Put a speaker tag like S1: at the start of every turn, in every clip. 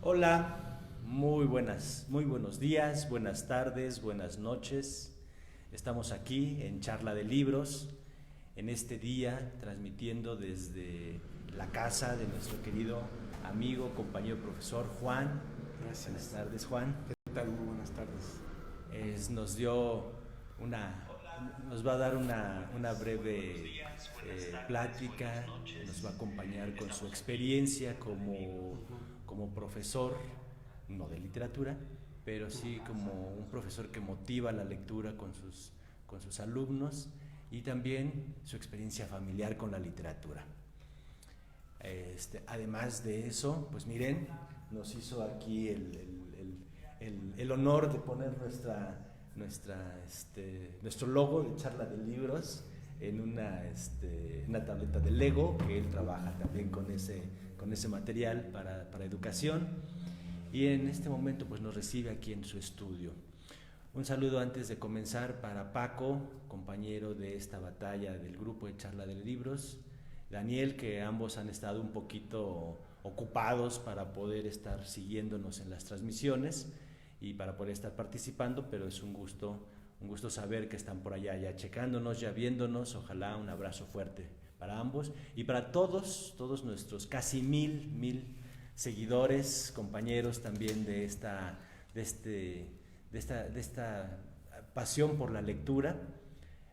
S1: Hola, muy buenos días, buenas tardes, buenas noches. Estamos aquí en Charla de Libros, en este día transmitiendo desde la casa de nuestro querido amigo, compañero profesor Juan. Buenas
S2: Gracias.
S1: tardes, Juan.
S2: ¿Qué tal? Muy buenas tardes.
S1: Nos dio una, nos va a dar una breve plática, nos va a acompañar con su experiencia como profesor, no de literatura, pero sí como un profesor que motiva la lectura con sus alumnos y también su experiencia familiar con la literatura. Además de eso, pues miren, nos hizo aquí el honor de poner nuestro logo de Charla de Libros en una tableta de Lego, que él trabaja también con ese material para educación. Y en este momento pues nos recibe aquí en su estudio. Un saludo antes de comenzar para Paco, compañero de esta batalla del grupo de Charla de Libros, Daniel, que ambos han estado un poquito ocupados para poder estar siguiéndonos en las transmisiones y para poder estar participando, pero es un gusto saber que están por allá ya checándonos, ya viéndonos. Ojalá un abrazo fuerte para ambos y para todos nuestros casi mil seguidores, compañeros también de esta pasión por la lectura.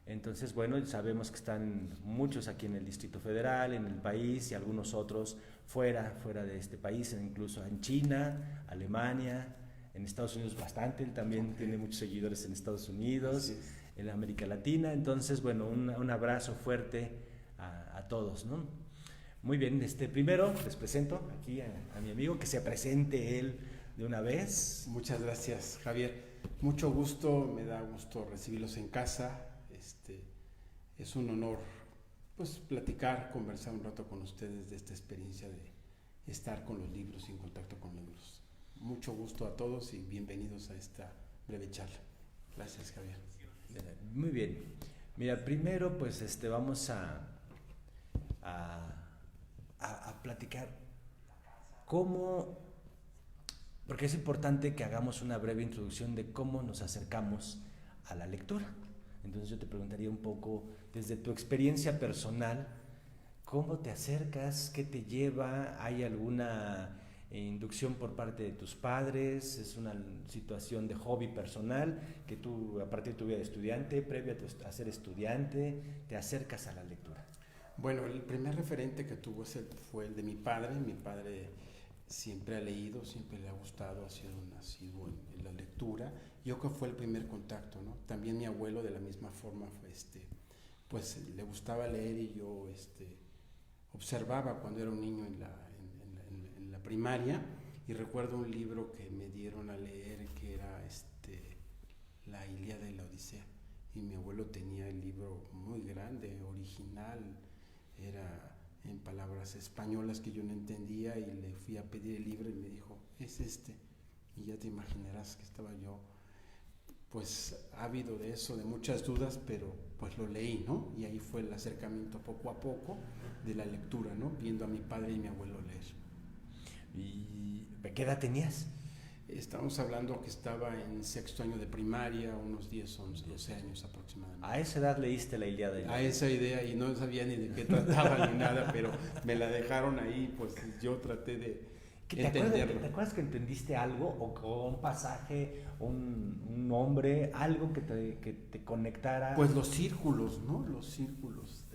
S1: Entonces, bueno, sabemos que están muchos aquí en el Distrito Federal, en el país, y algunos otros fuera de este país, incluso en China, Alemania, en Estados Unidos bastante. Él también tiene muchos seguidores en Estados Unidos, en América Latina. Entonces, bueno, un abrazo fuerte a todos, ¿no? Muy bien, primero les presento aquí a mi amigo, que se presente él de una vez.
S2: Muchas gracias, Javier. Mucho gusto, me da gusto recibirlos en casa. Es un honor pues platicar, conversar un rato con ustedes de esta experiencia de estar con los libros y en contacto con libros. Mucho gusto a todos y bienvenidos a esta breve charla. Gracias, Javier.
S1: Muy bien. Mira, primero pues vamos a, a platicar cómo, porque es importante que hagamos una breve introducción de cómo nos acercamos a la lectura. Entonces yo te preguntaría un poco, desde tu experiencia personal, ¿cómo te acercas? ¿Qué te lleva? ¿Hay alguna inducción por parte de tus padres? ¿Es una situación de hobby personal que tú, a partir de tu vida de estudiante, previo a ser estudiante, te acercas a la lectura?
S2: Bueno, el primer referente que tuvo fue el de mi padre. Mi padre siempre ha leído, siempre le ha gustado, ha sido un asiduo en la lectura. Yo creo que fue el primer contacto, ¿no? También mi abuelo de la misma forma pues le gustaba leer y yo observaba cuando era un niño en la primaria, y recuerdo un libro que me dieron a leer que era La Ilíada y la Odisea, y mi abuelo tenía el libro muy grande, original, era en palabras españolas que yo no entendía, y le fui a pedir el libro y me dijo, es y ya te imaginarás que estaba yo pues ávido de eso, de muchas dudas, pero pues lo leí, ¿no? Y ahí fue el acercamiento poco a poco de la lectura, ¿no? Viendo a mi padre y mi abuelo leer.
S1: ¿Y qué edad tenías?
S2: Estamos hablando que estaba en sexto año de primaria, unos 10, 11, 12 años aproximadamente.
S1: A esa edad leíste la Ilíada.
S2: A esa idea, y no sabía ni de qué trataba ni nada, pero me la dejaron ahí, pues yo traté de entenderlo.
S1: ¿Te acuerdas que entendiste algo o un pasaje, un nombre, algo que te conectara?
S2: Pues los círculos, ¿no? Los círculos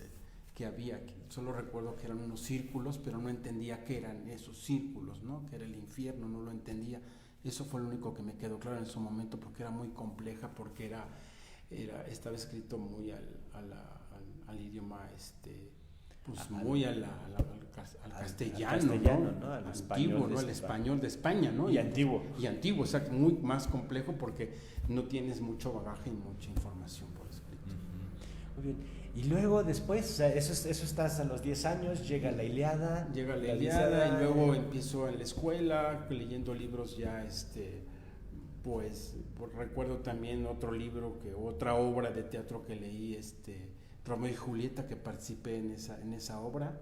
S2: que había. Solo recuerdo que eran unos círculos, pero no entendía qué eran esos círculos, ¿no? Que era el infierno, no lo entendía. Eso fue lo único que me quedó claro en su momento, porque era muy compleja, porque estaba escrito muy al idioma, pues muy al castellano, ¿no?
S1: Al
S2: Antiguo, ¿no? Al español de España, ¿no?
S1: Y antiguo.
S2: Y antiguo, exacto, muy más complejo porque no tienes mucho bagaje y mucha información por escrito.
S1: Muy bien. Y luego después, o sea, eso estás a los 10 años, llega la Ilíada.
S2: Llega la Ilíada y luego empiezo en la escuela leyendo libros ya, pues recuerdo también otro libro, otra obra de teatro que leí, Romeo y Julieta, que participé en esa obra,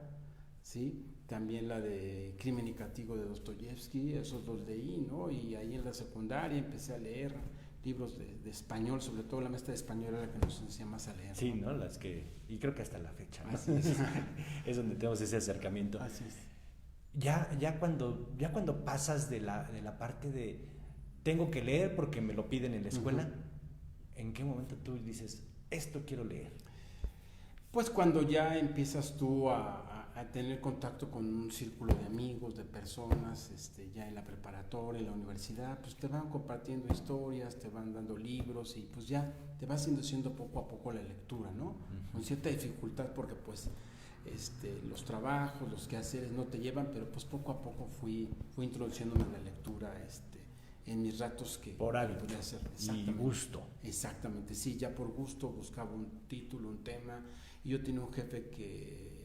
S2: ¿sí? también la de Crimen y Castigo de Dostoyevsky, esos los leí, ¿no? Y ahí en la secundaria empecé a leer libros de español, sobre todo la maestra de español era la que nos enseñaba más a leer.
S1: Sí, ¿no? Las que, y creo que hasta la fecha, ¿no?
S2: Así es.
S1: Es donde tenemos ese acercamiento.
S2: Así es.
S1: Ya cuando pasas de la parte de tengo que leer porque me lo piden en la escuela, ¿en qué momento tú dices, esto quiero leer?
S2: Pues cuando ya empiezas tú a tener contacto con un círculo de amigos, de personas, ya en la preparatoria, en la universidad, pues te van compartiendo historias, te van dando libros y pues ya te vas induciendo poco a poco la lectura, ¿no? Con cierta dificultad porque pues los trabajos, los quehaceres no te llevan, pero pues poco a poco fui introduciéndome en la lectura, en mis ratos que
S1: por hábito
S2: podía hacer.
S1: y gusto.
S2: Exactamente, sí, ya por gusto buscaba un título, un tema, y yo tenía un jefe que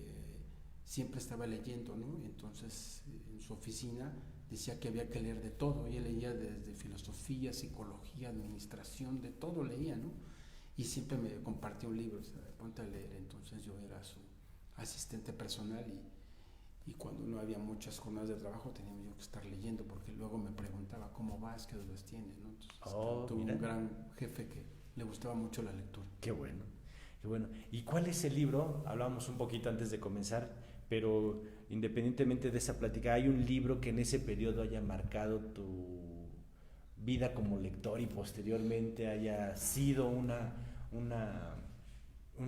S2: siempre estaba leyendo, ¿no? Entonces en su oficina decía que había que leer de todo, y él leía desde filosofía, psicología, administración, de todo leía, ¿no? Y siempre me compartía un libro, o sea, ponte a leer. Entonces yo era su asistente personal y cuando no había muchas jornadas de trabajo tenía yo que estar leyendo porque luego me preguntaba cómo vas, qué dudas tienes, ¿no? Entonces tuve un gran jefe que le gustaba mucho la lectura.
S1: Qué bueno, qué bueno. ¿Y cuál es el libro? Hablábamos un poquito antes de comenzar, pero independientemente de esa plática, ¿hay un libro que en ese periodo haya marcado tu vida como lector y posteriormente haya sido un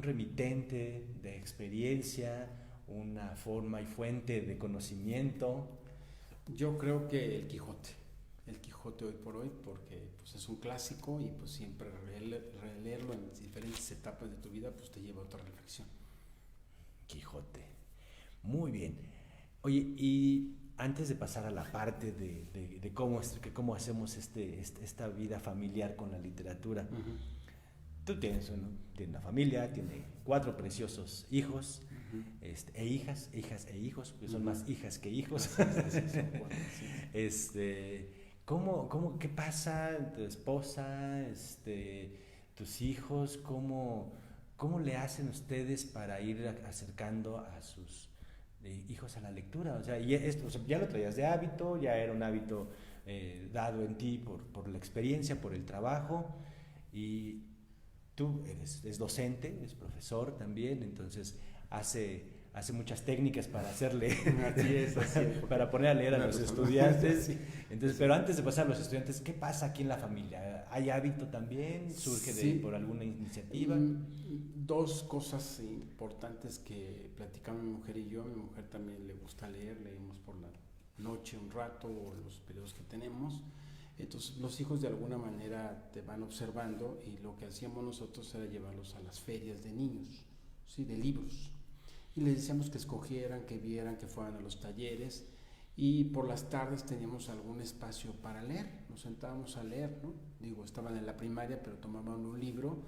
S1: remitente de experiencia, una forma y fuente de conocimiento?
S2: Yo creo que el Quijote hoy por hoy, porque pues es un clásico y pues siempre releerlo en diferentes etapas de tu vida pues te lleva a otra reflexión.
S1: Quijote, muy bien. Oye, y antes de pasar a la parte de cómo hacemos esta vida familiar con la literatura, tú tienes una familia, tiene 4 preciosos hijos, e hijas e hijos, porque son más hijas que hijos. ¿Qué pasa? Tu esposa, tus hijos, ¿cómo le hacen ustedes para ir acercando a sus hijos a la lectura? O sea, ya lo traías de hábito, ya era un hábito dado en ti por la experiencia, por el trabajo, y tú eres docente, eres profesor también, entonces hace muchas técnicas para hacerle, para poner a leer a los estudiantes. Sí. Entonces, pero antes de pasar a los estudiantes, ¿qué pasa aquí en la familia? ¿Hay hábito también? ¿Surge por alguna iniciativa?
S2: 2 cosas importantes que platicamos mi mujer y yo. Mi mujer también le gusta leer, leemos por la noche un rato o los periodos que tenemos. Entonces los hijos de alguna manera te van observando y lo que hacíamos nosotros era llevarlos a las ferias de niños, ¿sí? De libros. Y les decíamos que escogieran, que vieran, que fueran a los talleres y por las tardes teníamos algún espacio para leer, nos sentábamos a leer, ¿no? Digo, estaban en la primaria pero tomaban un libro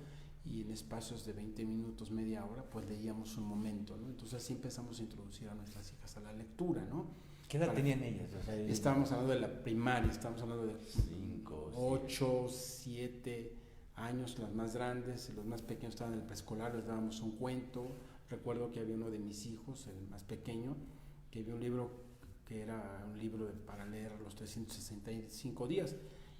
S2: y en espacios de 20 minutos, media hora, pues leíamos un momento, ¿no? Entonces así empezamos a introducir a nuestras hijas a la lectura, ¿no?
S1: ¿Qué edad tenían ellas? O sea,
S2: estábamos hablando de la primaria, estábamos hablando de
S1: 5,
S2: 8, 7 años, las más grandes, los más pequeños estaban en el preescolar, les dábamos un cuento. Recuerdo que había uno de mis hijos, el más pequeño, que había un libro que era un libro para leer los 365 días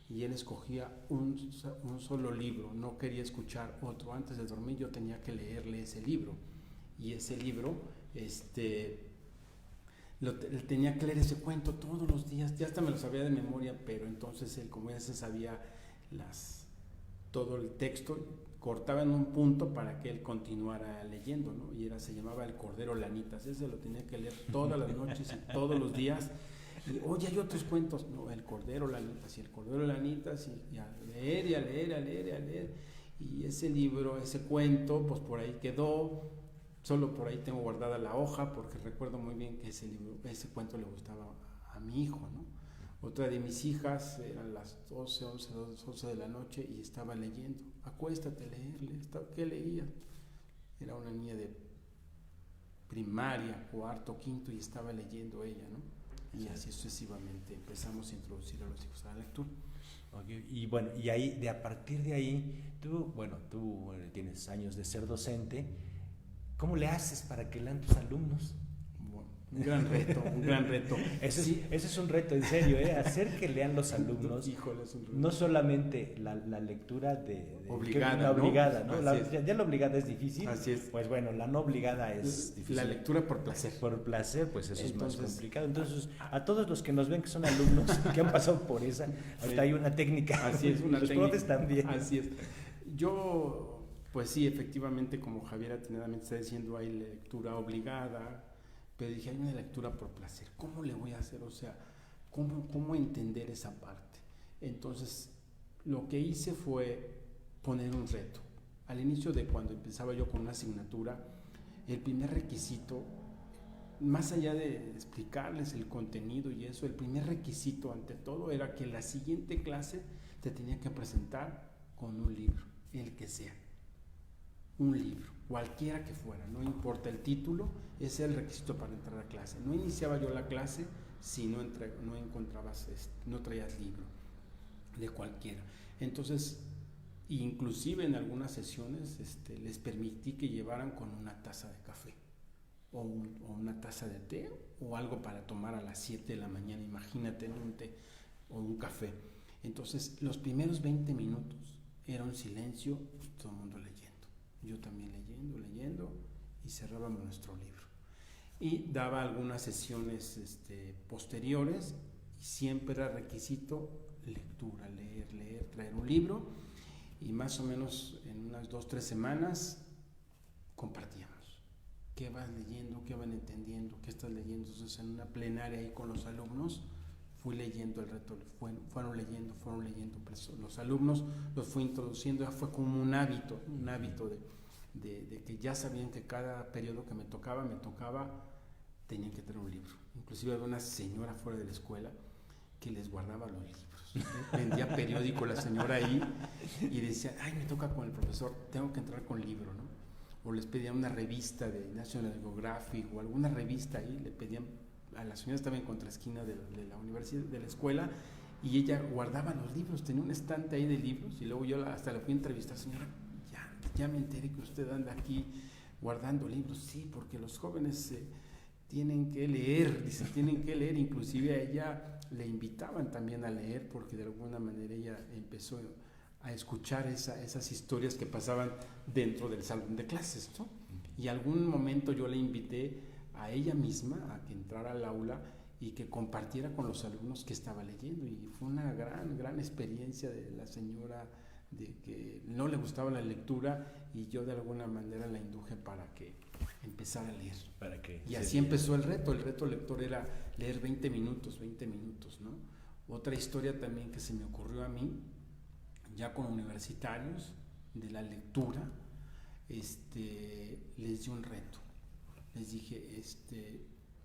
S2: y él escogía un solo libro, no quería escuchar otro. Antes de dormir yo tenía que leerle ese libro y ese libro tenía que leer ese cuento todos los días, ya hasta me lo sabía de memoria, pero entonces él, como ya se sabía todo el texto, cortaba en un punto para que él continuara leyendo, ¿no? Y se llamaba El Cordero Lanitas, ese lo tenía que leer todas las noches y todos los días. Y, oye, hay otros cuentos, no, El Cordero Lanitas y El Cordero Lanitas, y a leer y a leer, a leer, a leer. Y ese libro, ese cuento, pues por ahí quedó. Solo por ahí tengo guardada la hoja porque recuerdo muy bien que ese cuento le gustaba a mi hijo, ¿no? Otra de mis hijas, eran las 11 de la noche y estaba leyendo. Acuéstate a leerle. ¿Qué leía? Era una niña de primaria, 4º, 5º y estaba leyendo ella, ¿no? Y así sucesivamente empezamos a introducir a los hijos a la lectura.
S1: Okay. Y bueno, y ahí, a partir de ahí, tú tienes años de ser docente. ¿Cómo le haces para que lean tus alumnos?
S2: Bueno, Un gran reto, un gran reto.
S1: Ese es un reto, en serio, hacer que lean los alumnos.
S2: Híjole, es un reto.
S1: No solamente la lectura
S2: obligada,
S1: la obligada, ¿no?
S2: Ya
S1: la obligada es difícil.
S2: Así es.
S1: Pues bueno, la no obligada es difícil.
S2: La lectura por placer.
S1: Por placer, pues eso entonces, es más complicado. Entonces, a todos los que nos ven que son alumnos que han pasado por esa, ahorita hay una técnica.
S2: Así es, una
S1: los
S2: técnica.
S1: profes también.
S2: Así es. Yo, pues sí, efectivamente, como Javier atinadamente está diciendo, hay lectura obligada, pero dije, hay una lectura por placer. ¿Cómo le voy a hacer? O sea, ¿cómo entender esa parte? Entonces, lo que hice fue poner un reto. Al inicio de cuando empezaba yo con una asignatura, el primer requisito, más allá de explicarles el contenido y eso, el primer requisito ante todo era que la siguiente clase te tenía que presentar con un libro, el que sea. Un libro, cualquiera que fuera, no importa el título, ese es el requisito para entrar a clase. No iniciaba yo la clase si no encontrabas, no traías libro, de cualquiera. Entonces, inclusive en algunas sesiones les permití que llevaran con una taza de café o una taza de té o algo para tomar a las 7 de la mañana, imagínate, en un té o un café. Entonces, los primeros 20 minutos era un silencio y todo el mundo leyendo. Yo también leyendo y cerrábamos nuestro libro. Y daba algunas sesiones posteriores y siempre era requisito lectura, leer, traer un libro y más o menos en unas 2-3 semanas compartíamos. ¿Qué vas leyendo? ¿Qué van entendiendo? ¿Qué estás leyendo? Entonces en una plenaria ahí con los alumnos fui leyendo el reto, fueron leyendo, pues, los alumnos los fui introduciendo, ya fue como un hábito de que ya sabían que cada periodo que me tocaba, tenían que tener un libro. Inclusive había una señora fuera de la escuela que les guardaba los libros. Vendía periódico la señora ahí y decía, ay, me toca con el profesor, tengo que entrar con libro, ¿no? O les pedían una revista de National Geographic o alguna revista ahí, le pedían. A la señora estaba en contraesquina de la universidad, de la escuela, y ella guardaba los libros, tenía un estante ahí de libros, y luego yo hasta la fui a entrevistar, señora, ya me enteré que usted anda aquí guardando libros. Sí, porque los jóvenes tienen que leer, inclusive a ella le invitaban también a leer, porque de alguna manera ella empezó a escuchar esas historias que pasaban dentro del salón de clases, ¿no? Y algún momento yo le invité a ella misma a que entrara al aula y que compartiera con los alumnos que estaba leyendo, y fue una gran experiencia de la señora, de que no le gustaba la lectura y yo de alguna manera la induje para que empezara a leer. Y así empezó el reto lector era leer 20 minutos, ¿no? Otra historia también que se me ocurrió a mí, ya con universitarios, de la lectura, les di un reto. Les dije,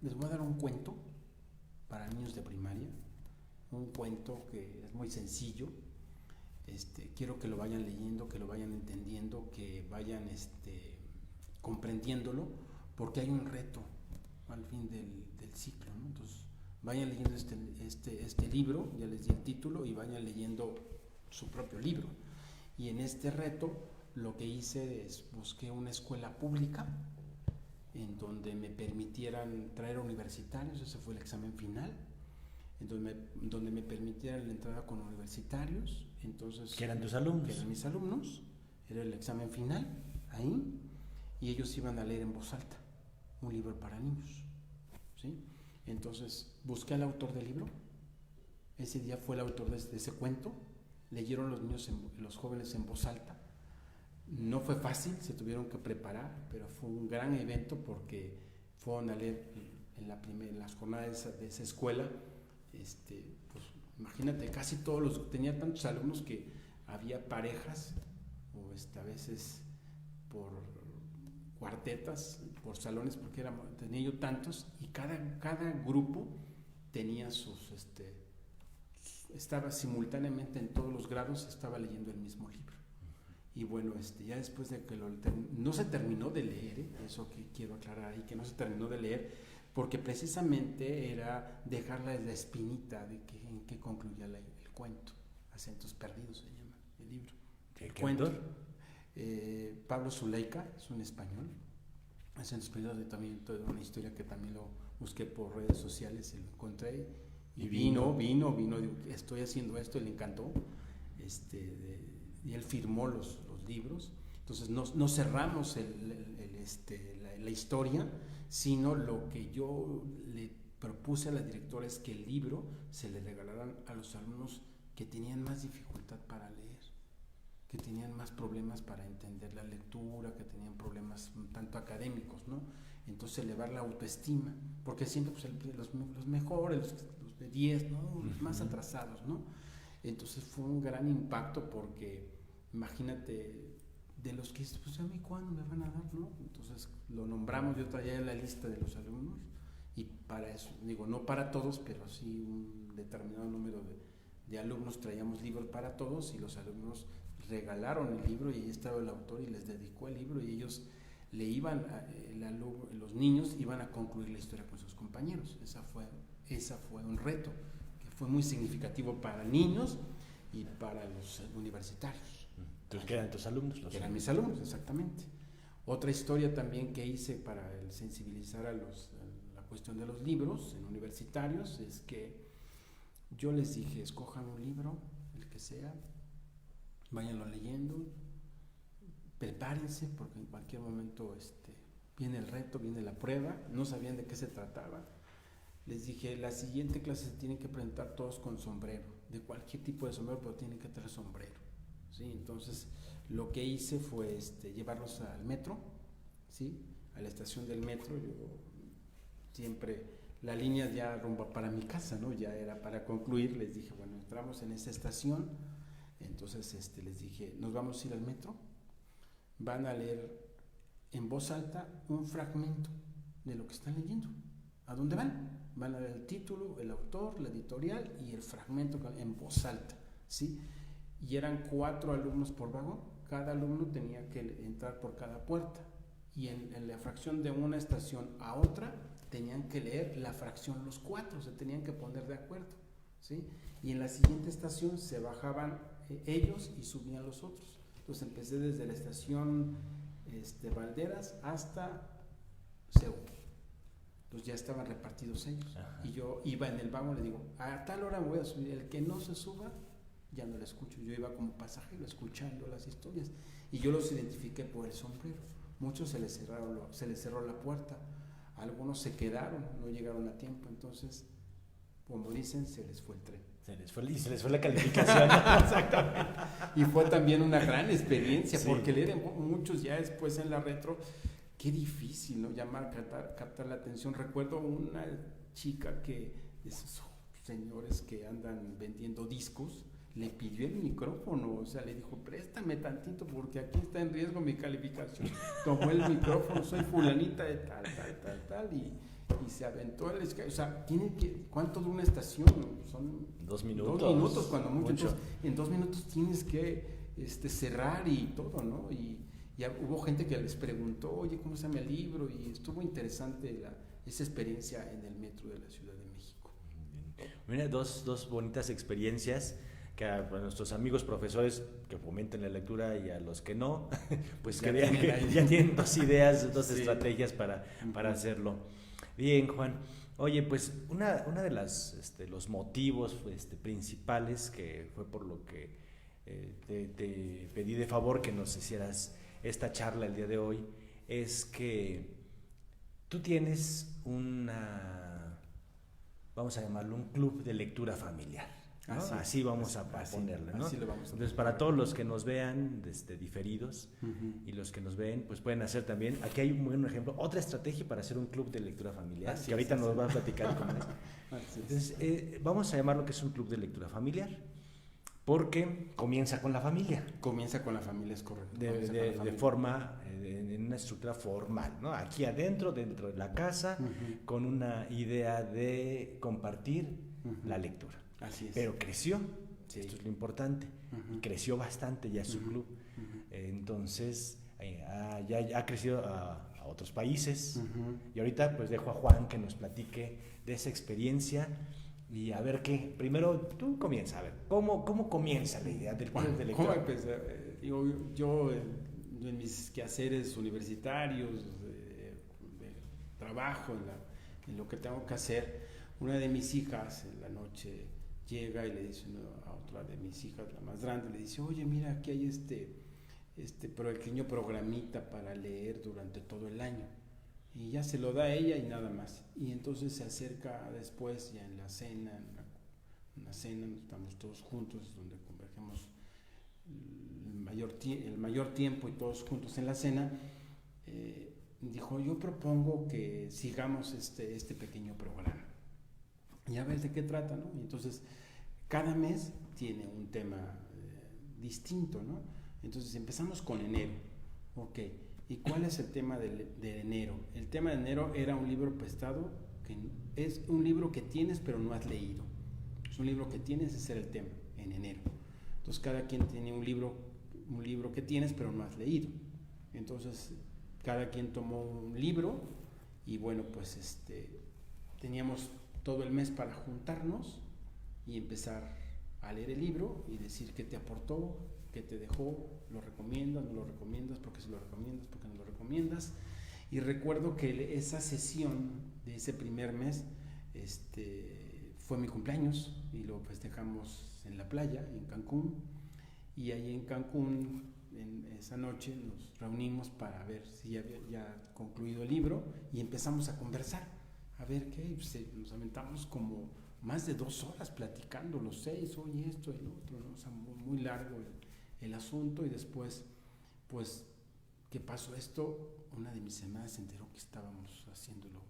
S2: les voy a dar un cuento para niños de primaria, un cuento que es muy sencillo. Quiero que lo vayan leyendo, que lo vayan entendiendo, que vayan comprendiéndolo, porque hay un reto al fin del ciclo, ¿no? Entonces, vayan leyendo este libro, ya les di el título, y vayan leyendo su propio libro. Y en este reto lo que hice es busqué una escuela pública en donde me permitieran traer universitarios, ese fue el examen final, donde me permitieran la entrada con universitarios. Entonces,
S1: ¿que eran tus alumnos?
S2: Que eran mis alumnos, era el examen final ahí, y ellos iban a leer en voz alta un libro para niños, ¿sí? Entonces busqué al autor del libro, ese día fue el autor de ese cuento, leyeron los jóvenes en voz alta. No fue fácil, se tuvieron que preparar, pero fue un gran evento porque fueron a leer en las jornadas de esa escuela. Pues imagínate, casi tenía tantos alumnos que había parejas, o a veces por cuartetas, por salones, porque tenía yo tantos, y cada grupo tenía estaba simultáneamente en todos los grados, estaba leyendo el mismo libro. Y bueno, ya después de que no se terminó de leer, eso que quiero aclarar ahí, que no se terminó de leer, porque precisamente era dejarla la espinita de en qué concluía el cuento. Acentos Perdidos se llama el libro.
S1: ¿Qué cuento?
S2: Pablo Zuleika, es un español. Acentos Perdidos, también toda una historia que también lo busqué por redes sociales y lo encontré. Y vino, digo, estoy haciendo esto, y le encantó. Y él firmó los libros. Entonces no cerramos la historia, sino lo que yo le propuse a la directora es que el libro se le regalaran a los alumnos que tenían más dificultad para leer, que tenían más problemas para entender la lectura, que tenían problemas tanto académicos, ¿no? Entonces elevar la autoestima, porque siempre pues, los mejores, los de 10, ¿no? Los más atrasados, ¿no? Entonces fue un gran impacto porque imagínate, de los que pues a mí cuándo me van a dar, ¿no? Entonces lo nombramos, yo traía la lista de los alumnos y para eso, digo, no para todos, pero sí un determinado número de alumnos traíamos libros para todos y los alumnos regalaron el libro y ahí estaba el autor y les dedicó el libro y ellos le iban, los niños iban a concluir la historia con sus compañeros. Esa fue un reto que fue muy significativo para niños y para los universitarios.
S1: Entonces, ¿qué eran tus alumnos?
S2: Eran mis alumnos, exactamente. Otra historia también que hice para sensibilizar a la cuestión de los libros en universitarios es que yo les dije, escojan un libro, el que sea, váyanlo leyendo, prepárense porque en cualquier momento viene el reto, viene la prueba, no sabían de qué se trataba. Les dije, la siguiente clase se tienen que presentar todos con sombrero, de cualquier tipo de sombrero, pero tienen que traer sombrero. ¿Sí? Entonces lo que hice fue llevarlos al metro, ¿sí? A la estación del metro. Yo siempre, la línea ya rumbo para mi casa, ¿no? Ya era para concluir, les dije, bueno, entramos en esa estación, entonces les dije, nos vamos a ir al metro, van a leer en voz alta un fragmento de lo que están leyendo. ¿A dónde van? Van a leer el título, el autor, la editorial y el fragmento en voz alta, ¿sí? Y eran 4 alumnos por vagón, cada alumno tenía que entrar por cada puerta y en la fracción de una estación a otra tenían que leer la fracción los 4, se tenían que poner de acuerdo, ¿sí? Y en la siguiente estación se bajaban ellos y subían los otros. Entonces empecé desde la estación Valderas hasta Seúl. Entonces ya estaban repartidos ellos. Ajá. Y yo iba en el vagón, le digo, a tal hora me voy a subir, el que no se suba ya no la escucho. Yo iba como pasajero escuchando las historias y yo los identifiqué por el sombrero. Muchos se les cerró la puerta, algunos se quedaron, no llegaron a tiempo, entonces como dicen, se les fue el tren.
S1: Se les fue la calificación.
S2: Exactamente. Y fue también una gran experiencia, sí. Porque leer muchos ya después en la retro, qué difícil, ¿no? Captar la atención. Recuerdo una chica esos señores que andan vendiendo discos, le pidió el micrófono, o sea, le dijo, préstame tantito porque aquí está en riesgo mi calificación. Tomó el micrófono, soy fulanita de tal, y se aventó el Skype. O sea, ¿cuánto dura una estación? Son
S1: 2 minutos.
S2: 2 minutos cuando mucho. Entonces, en 2 minutos tienes que cerrar y todo, ¿no? Y hubo gente que les preguntó, oye, ¿cómo se llama el libro? Y estuvo interesante esa experiencia en el metro de la Ciudad de México.
S1: Mira, dos bonitas experiencias que a nuestros amigos profesores que fomenten la lectura y a los que no, pues ya tienen 2 ideas, 2 sí. Estrategias para hacerlo. Bien, Juan. Oye, pues una de los motivos principales que fue por lo que te pedí de favor que nos hicieras esta charla el día de hoy es que tú tienes vamos a llamarlo un club de lectura familiar, ¿no? Así vamos a ponerle, ¿no?
S2: Así lo vamos a
S1: Entonces, para todos los que nos vean diferidos y los que nos ven, pues pueden hacer también, aquí hay un buen ejemplo, otra estrategia para hacer un club de lectura familiar, que ahorita nos va a platicar con eso. Entonces, vamos a llamarlo que es un club de lectura familiar, porque comienza con la familia.
S2: Comienza con la familia, es correcto.
S1: De forma, en una estructura formal, ¿no? Aquí dentro de la casa, con una idea de compartir la lectura.
S2: Así es.
S1: Pero creció, sí. Esto es lo importante, y creció bastante ya su club. Entonces, ya ha crecido a otros países, y ahorita pues dejo a Juan que nos platique de esa experiencia. Y a ver qué, primero tú comienza, a ver, ¿cómo comienza la idea del club de lectura?
S2: ¿Cómo empecé? Yo en mis quehaceres universitarios, de trabajo en lo que tengo que hacer. Una de mis hijas en la noche llega y le dice a otra de mis hijas, la más grande, le dice, oye, mira, aquí hay este pequeño programita para leer durante todo el año. Y ya se lo da a ella y nada más. Y entonces se acerca después, ya en la cena, en una cena, estamos todos juntos, donde convergemos el mayor tiempo y todos juntos en la cena. Dijo, yo propongo que sigamos este pequeño programa. Y a ver de qué trata, ¿no? Y entonces, cada mes tiene un tema distinto, ¿no? Entonces, empezamos con enero. Ok, ¿y cuál es el tema de enero? El tema de enero era un libro prestado, que es un libro que tienes pero no has leído. Es un libro que tienes, ese era el tema, en enero. Entonces, cada quien tiene un libro que tienes pero no has leído. Entonces, cada quien tomó un libro y bueno, pues teníamos todo el mes para juntarnos y empezar a leer el libro y decir qué te aportó, qué te dejó, lo recomiendas, no lo recomiendas, por qué se lo recomiendas, por qué no lo recomiendas. Y recuerdo que esa sesión de ese primer mes fue mi cumpleaños y lo festejamos en la playa, en Cancún, y ahí en Cancún, en esa noche nos reunimos para ver si ya había ya concluido el libro y empezamos a conversar, a ver qué, nos aventamos como más de 2 horas platicando los 6, oye esto, el otro, ¿no? O sea, muy largo el asunto. Y después, pues, ¿qué pasó esto? Una de mis hermanas se enteró que estábamos haciéndolo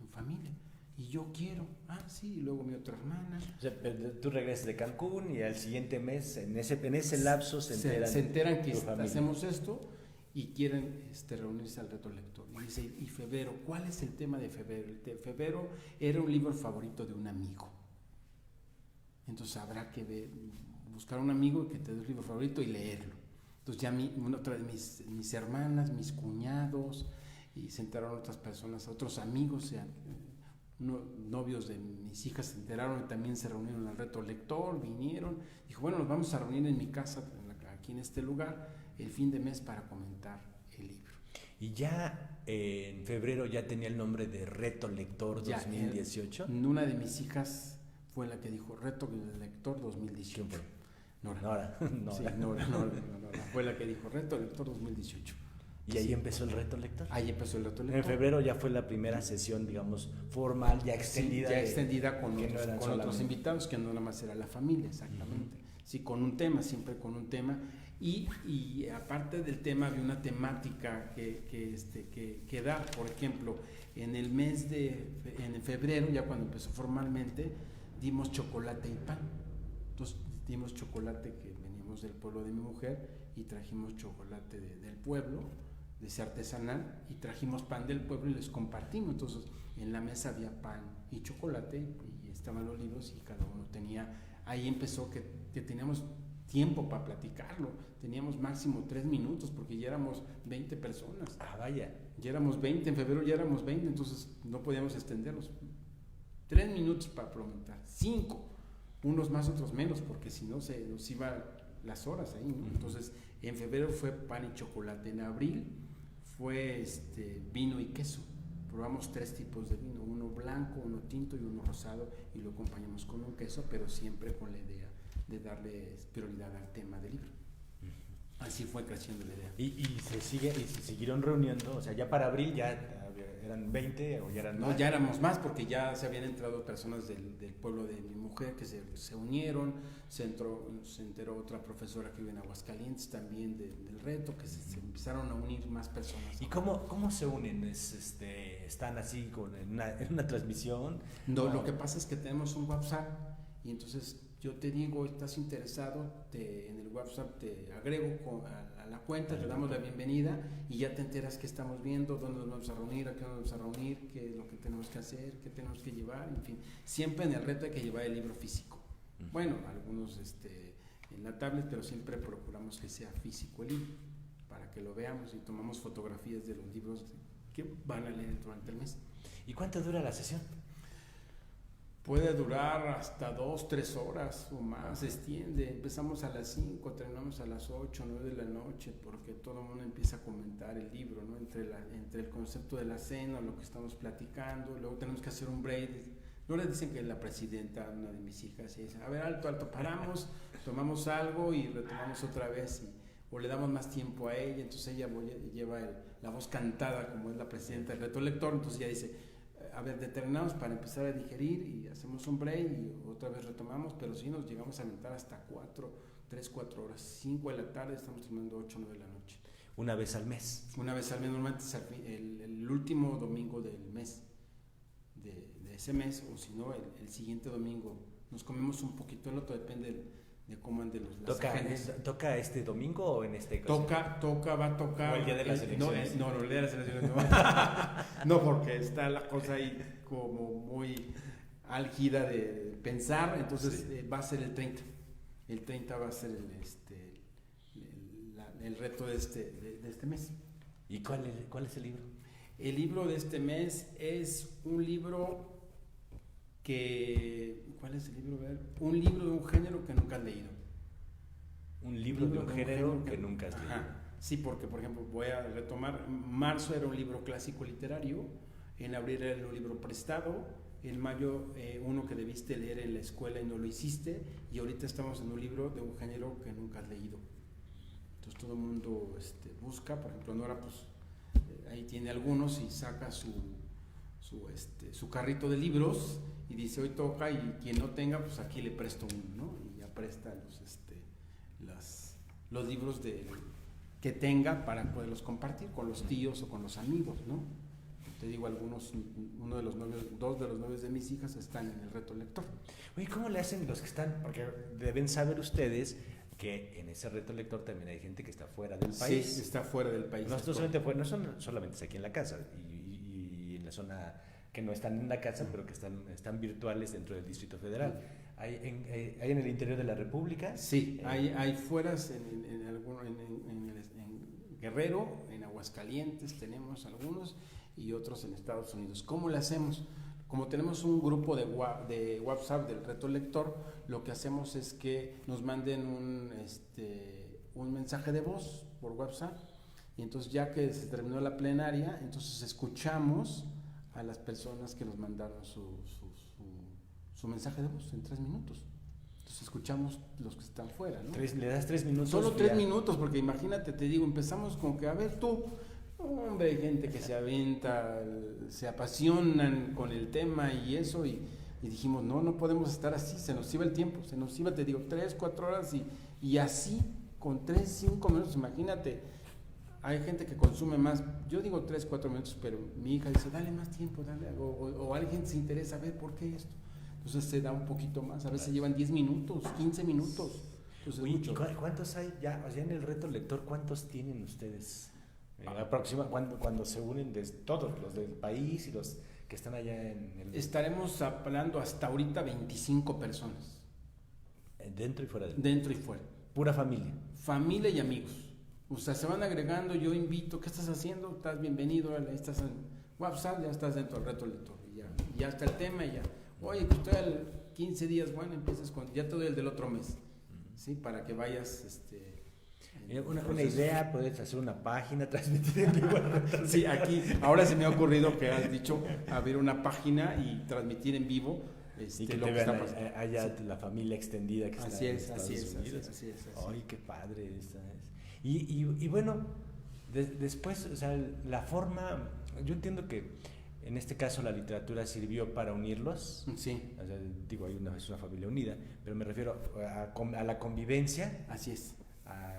S2: en familia. Y yo quiero, sí, y luego mi otra hermana.
S1: O sea, tú regresas de Cancún y al siguiente mes, en ese lapso, se
S2: enteran que hacemos esto y quieren reunirse al reto lector. Y dice, ¿y febrero? ¿Cuál es el tema de febrero? El de febrero era un libro favorito de un amigo. Entonces habrá que buscar un amigo que te dé el libro favorito y leerlo. Entonces ya otra de mis hermanas, mis cuñados, y se enteraron otras personas, otros amigos, novios de mis hijas se enteraron y también se reunieron al reto lector, vinieron, dijo, bueno, nos vamos a reunir en mi casa, aquí en este lugar, el fin de mes para comentar el libro.
S1: Y ya en febrero ya tenía el nombre de Reto Lector 2018.
S2: Una de mis hijas fue la que dijo Reto Lector 2018.
S1: ¿Quién fue?
S2: Nora. Sí, Nora fue la que dijo Reto Lector 2018.
S1: Y ahí empezó el Reto Lector.
S2: Ahí empezó el Reto Lector.
S1: En febrero ya fue la primera sesión, digamos, formal, ya extendida.
S2: Sí, ya extendida con otros invitados, que no nada más era la familia, exactamente. Sí, con un tema, siempre con un tema. Y aparte del tema había una temática que dar. Por ejemplo, en el mes en febrero, ya cuando empezó formalmente, dimos chocolate y pan. Entonces dimos chocolate, que veníamos del pueblo de mi mujer, y trajimos chocolate del pueblo, de ese artesanal, y trajimos pan del pueblo y les compartimos. Entonces en la mesa había pan y chocolate y estaban los libros y cada uno tenía. Ahí empezó que teníamos tiempo para platicarlo, teníamos máximo 3 minutos porque ya éramos 20 personas.
S1: Vaya.
S2: Ya éramos 20, en febrero ya éramos 20, entonces no podíamos extenderlos. 3 minutos para comentar, 5, unos más, otros menos, porque si no se nos iban las horas ahí, ¿no? Entonces en febrero fue pan y chocolate, en abril fue vino y queso. Probamos 3 tipos de vino, uno blanco, uno tinto y uno rosado, y lo acompañamos con un queso, pero siempre con la idea de darle prioridad al tema del libro. Así fue creciendo la idea.
S1: Y se siguieron reuniendo, o sea, ya para abril ya eran 20 o ya eran más.
S2: No, ya éramos más, porque ya se habían entrado personas del pueblo de mi mujer que se unieron, se enteró otra profesora que vive en Aguascalientes también del reto, que se empezaron a unir más personas.
S1: ¿Y cómo se unen? ¿Están así en una transmisión?
S2: No, lo que pasa es que tenemos un WhatsApp, y entonces yo te digo, ¿estás interesado? En el WhatsApp te agrego a la cuenta, te damos la bienvenida y ya te enteras qué estamos viendo, dónde nos vamos a reunir, a qué nos vamos a reunir, qué es lo que tenemos que hacer, qué tenemos que llevar, en fin. Siempre en el reto hay que llevar el libro físico. Bueno, algunos en la tablet, pero siempre procuramos que sea físico el libro, para que lo veamos y tomamos fotografías de los libros que van a leer durante el mes.
S1: ¿Y cuánto dura la sesión?
S2: Puede durar hasta 2, 3 horas o más, se extiende. Empezamos a las 5, terminamos a las 8, 9 de la noche, porque todo el mundo empieza a comentar el libro, ¿no? Entre el concepto de la cena, lo que estamos platicando, luego tenemos que hacer un break. No les dicen que la presidenta, una de mis hijas, y dice, a ver, alto, paramos, tomamos algo y retomamos otra vez, o le damos más tiempo a ella, entonces ella lleva la voz cantada, como es la presidenta del reto lector, entonces ella dice, a ver, determinamos para empezar a digerir y hacemos un break y otra vez retomamos, pero sí nos llegamos a aventar hasta 3, 4 horas, 5 de la tarde, estamos terminando 8, 9 de la noche.
S1: ¿Una vez al mes?
S2: Una vez al mes, normalmente es el último domingo del mes, de ese mes, o si no, el siguiente domingo. Nos comemos un poquito, el otro depende de cómo ande las agendas.
S1: ¿Toca este domingo o en este caso?
S2: Va a tocar.
S1: ¿O el día de las elecciones?
S2: No, el día de las elecciones no. No, porque está la cosa ahí como muy álgida de pensar, entonces sí. Va a ser el 30. El 30 va a ser el reto de este mes.
S1: ¿Y cuál es el libro?
S2: El libro de este mes es un libro ¿cuál es el libro? A ver, un libro de un género que nunca has leído.
S1: Un libro de un género que nunca has leído.
S2: Sí, porque por ejemplo voy a retomar, marzo era un libro clásico literario, en abril era un libro prestado, en mayo uno que debiste leer en la escuela y no lo hiciste, y ahorita estamos en un libro de un género que nunca has leído. Entonces todo el mundo busca, por ejemplo Nora pues ahí tiene algunos y saca su carrito de libros y dice hoy toca, y quien no tenga pues aquí le presto uno, ¿no? Y ya presta los libros que tenga para poderlos compartir con los tíos o con los amigos, ¿no? Te digo, dos de los novios de mis hijas están en el reto lector.
S1: Oye, ¿cómo le hacen los que están? Porque deben saber ustedes que en ese reto lector también hay gente que está fuera del país.
S2: Sí, está fuera del país.
S1: No son solamente aquí en la casa y en la zona que no están en la casa, pero que están virtuales dentro del Distrito Federal. ¿Hay en el interior de la República?
S2: Sí, hay fueras en Guerrero, en Aguascalientes tenemos algunos y otros en Estados Unidos. ¿Cómo le hacemos? Como tenemos un grupo de WhatsApp del reto lector, lo que hacemos es que nos manden un mensaje de voz por WhatsApp, y entonces ya que se terminó la plenaria, entonces escuchamos a las personas que nos mandaron su mensaje de voz en 3 minutos. Entonces escuchamos los que están fuera, ¿no?
S1: ¿Le das 3 minutos?
S2: Solo 3 minutos, porque imagínate, te digo, empezamos con que, a ver tú, hombre, hay gente que se avienta, se apasionan con el tema y eso, y dijimos, no podemos estar así, se nos iba el tiempo, te digo, 3, 4 horas y así, con 3, 5 minutos, imagínate, hay gente que consume más, yo digo 3, 4 minutos, pero mi hija dice, dale más tiempo, o alguien se interesa, a ver, ¿por qué esto? Entonces se da un poquito más, a veces llevan 10 minutos, 15 minutos. Entonces,
S1: uy, ¿cuántos hay ya? O sea, en el reto lector, ¿cuántos tienen ustedes? Cuando se unen todos los del país y los que están allá en el...
S2: Estaremos hablando hasta ahorita 25 personas.
S1: ¿Dentro y fuera?
S2: Dentro y fuera.
S1: ¿Pura familia?
S2: Familia y amigos. O sea, se van agregando, yo invito, ¿qué estás haciendo? Estás bienvenido, estás en WhatsApp, ya estás dentro del reto lector. Ya está el tema y ya. Oye, que estoy al 15 días, bueno, empiezas ya te doy el del otro mes, ¿sí? Para que vayas,
S1: una idea, puedes hacer una página, transmitir en vivo.
S2: Sí, aquí, ahora se me ha ocurrido que has dicho abrir una página y transmitir en vivo.
S1: Y que lo que está pasando. Haya la familia extendida que
S2: así
S1: está
S2: es,
S1: en Estados Unidos.
S2: Así es.
S1: Ay, qué padre esta es. Y bueno, después, o sea, la forma, yo entiendo que en este caso la literatura sirvió para unirlos.
S2: Sí.
S1: O sea, digo, es una familia unida, pero me refiero a la convivencia.
S2: Así es.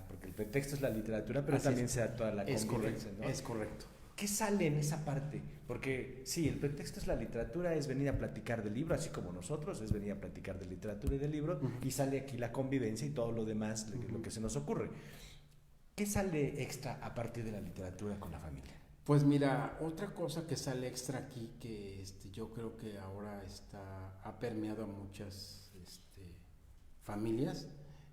S1: Porque el pretexto es la literatura, pero así también se da toda la convivencia, ¿no?
S2: Es correcto.
S1: ¿Qué sale en esa parte? Porque sí, el pretexto es la literatura, es venir a platicar del libro, así como nosotros, es venir a platicar de literatura y del libro, y sale aquí la convivencia y todo lo demás, lo que se nos ocurre. ¿Qué sale extra a partir de la literatura con la familia?
S2: Pues mira, otra cosa que sale extra aquí, que yo creo que ahora ha permeado a muchas familias,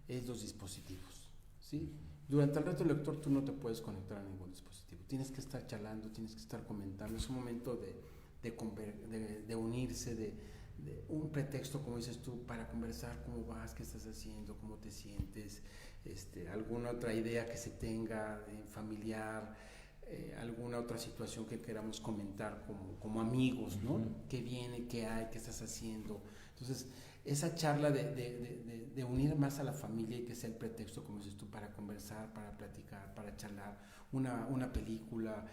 S2: es los dispositivos, ¿sí? Durante el reto lector tú no te puedes conectar a ningún dispositivo, tienes que estar charlando, tienes que estar comentando, es un momento de unirse, un pretexto, como dices tú, para conversar cómo vas, qué estás haciendo, cómo te sientes, alguna otra idea que se tenga familiar, alguna otra situación que queramos comentar como amigos, ¿no? ¿Qué viene, qué hay, qué estás haciendo? Entonces, esa charla de unir más a la familia y que sea el pretexto, como dices tú, para conversar, para platicar, para charlar, una película.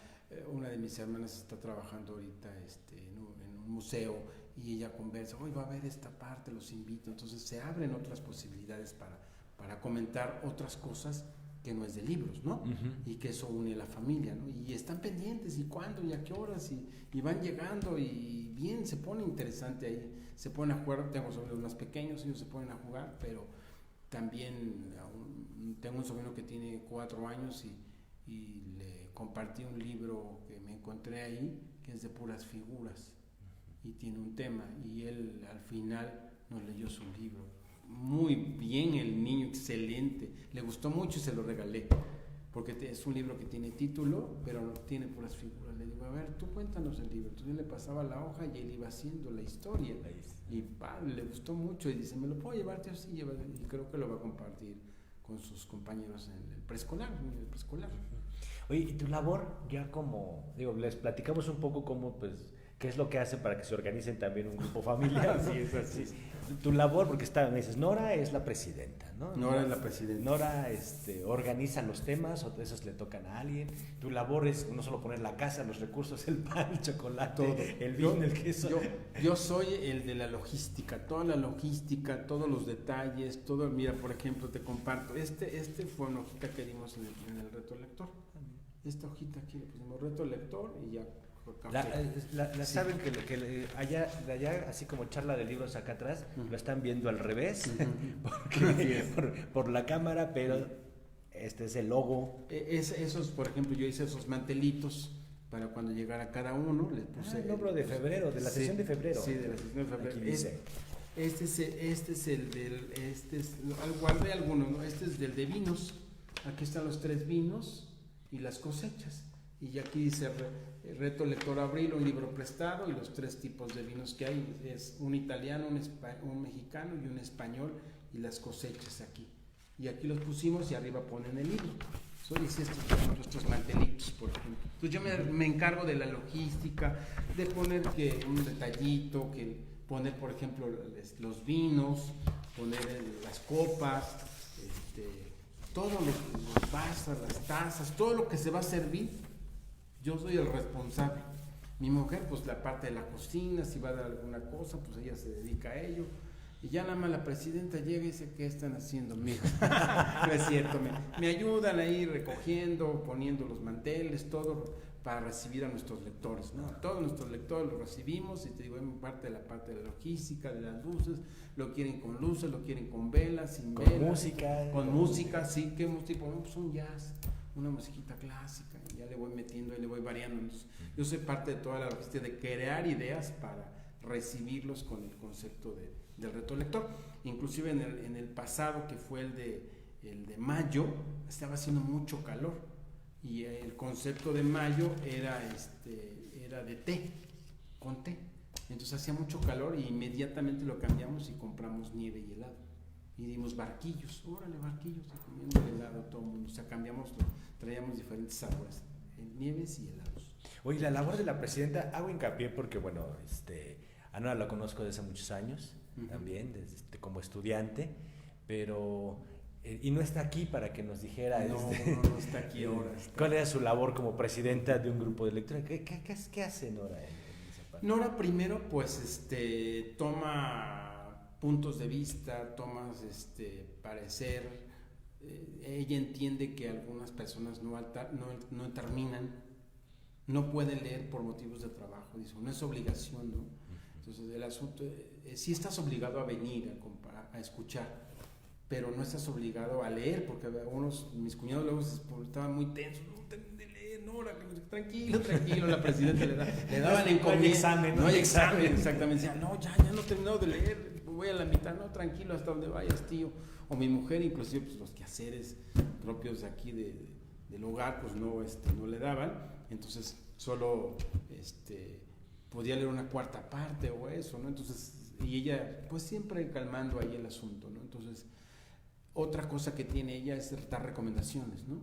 S2: Una de mis hermanas está trabajando ahorita en un museo y ella conversa, hoy va a haber esta parte, los invito. Entonces se abren otras posibilidades para comentar otras cosas que no es de libros, ¿no? Y que eso une a la familia, ¿no? Y están pendientes, y cuándo, y a qué horas, y van llegando, y bien, se pone interesante ahí, se ponen a jugar. Tengo sobrinos más pequeños, ellos se ponen a jugar, pero también tengo un sobrino que tiene 4 años y le compartí un libro que me encontré ahí, que es de puras figuras, y tiene un tema, y él al final nos leyó su libro. Muy bien el niño, excelente, le gustó mucho y se lo regalé, porque es un libro que tiene título, pero no tiene puras figuras. Le digo, a ver, tú cuéntanos el libro. Entonces yo le pasaba la hoja y él iba haciendo la historia, y le gustó mucho, y dice, ¿me lo puedo llevar, tío? Sí, y creo que lo va a compartir con sus compañeros en el preescolar.
S1: Oye, y tu labor ya como, les platicamos un poco cómo, pues, qué es lo que hace para que se organicen también un grupo familiar.
S2: Sí, es así.
S1: Tu labor, porque me dices, Nora es la presidenta, ¿no?
S2: Nora es la presidenta.
S1: Nora organiza los temas, o esos le tocan a alguien. Tu labor es no solo poner la casa, los recursos, el pan, el chocolate, todo. El vino, el queso.
S2: Yo soy el de la logística, toda la logística, todos los detalles, todo. Mira, por ejemplo, te comparto, este fue una hojita que dimos en el reto lector. Esta hojita aquí le pusimos reto lector y ya.
S1: Sí. Saben que allá, así como charla de libros acá atrás, lo están viendo al revés, por la cámara, pero este es el logo.
S2: Esos, por ejemplo, yo hice esos mantelitos para cuando llegara cada uno, les puse
S1: el número de febrero, de la sesión de febrero.
S2: Sí, de la sesión de febrero.
S1: Aquí dice.
S2: Este es el del, guardé algunos, ¿no? Este es del de vinos. Aquí están los 3 vinos y las cosechas. Y aquí dice reto lector abril, un libro prestado, y los 3 tipos de vinos que hay, es un italiano, un mexicano y un español, y las cosechas aquí. Y aquí los pusimos y arriba ponen el libro. Soy estos mantelitos, por ejemplo. Entonces yo me encargo de la logística, de poner un detallito, poner, por ejemplo, los vinos, poner las copas, todos los vasos, las tazas, todo lo que se va a servir. Yo soy el responsable. Mi mujer, pues la parte de la cocina, si va a dar alguna cosa, pues ella se dedica a ello. Y ya nada más la presidenta llega y dice, ¿qué están haciendo, mijo? No es cierto, me ayudan ahí recogiendo, poniendo los manteles, todo para recibir a nuestros lectores, ¿no? Todos nuestros lectores los recibimos, y te digo, en parte de la logística, de las luces, lo quieren con luces, lo quieren con velas, sin
S1: con
S2: velas.
S1: Con
S2: música, sí, ¿qué música? Pues un jazz, una musiquita clásica, y ya le voy metiendo y le voy variando. Entonces, yo soy parte de toda la logística de crear ideas para recibirlos con el concepto del reto lector. Inclusive en el pasado, que fue el de mayo, estaba haciendo mucho calor, y el concepto de mayo era de té, con té. Entonces hacía mucho calor y inmediatamente lo cambiamos y compramos nieve y helado. Y dimos barquillos, barquillos, y comiendo helado todo el mundo. O sea, traíamos diferentes sabores, nieves y helados.
S1: Oye, la labor de la presidenta, hago hincapié porque, bueno, a Nora la conozco desde hace muchos años, también, como estudiante, pero... y no está aquí para que nos dijera...
S2: No está aquí ahora.
S1: ¿Cuál era su labor como presidenta de un grupo de lectura? ¿Qué hace Nora en esa parte?
S2: Nora primero, pues, toma puntos de vista, toma parecer. Ella entiende que algunas personas no terminan, no pueden leer por motivos de trabajo. Dice, no es obligación, ¿no? Entonces, el asunto, sí estás obligado a venir, a escuchar, pero no estás obligado a leer, porque mis cuñados luego estaban muy tensos, no terminé de leer, Nora, tranquilo, la presidenta le daban encomienda.
S1: No hay examen,
S2: exactamente, decía, no, ya no he terminado de leer, voy a la mitad, no, tranquilo, hasta donde vayas, tío. O mi mujer, inclusive, pues los quehaceres propios de aquí del hogar, pues no le daban, entonces solo podía leer una cuarta parte o eso, ¿no? Entonces y ella pues siempre calmando ahí el asunto, ¿no? Entonces, otra cosa que tiene ella es dar recomendaciones, ¿no?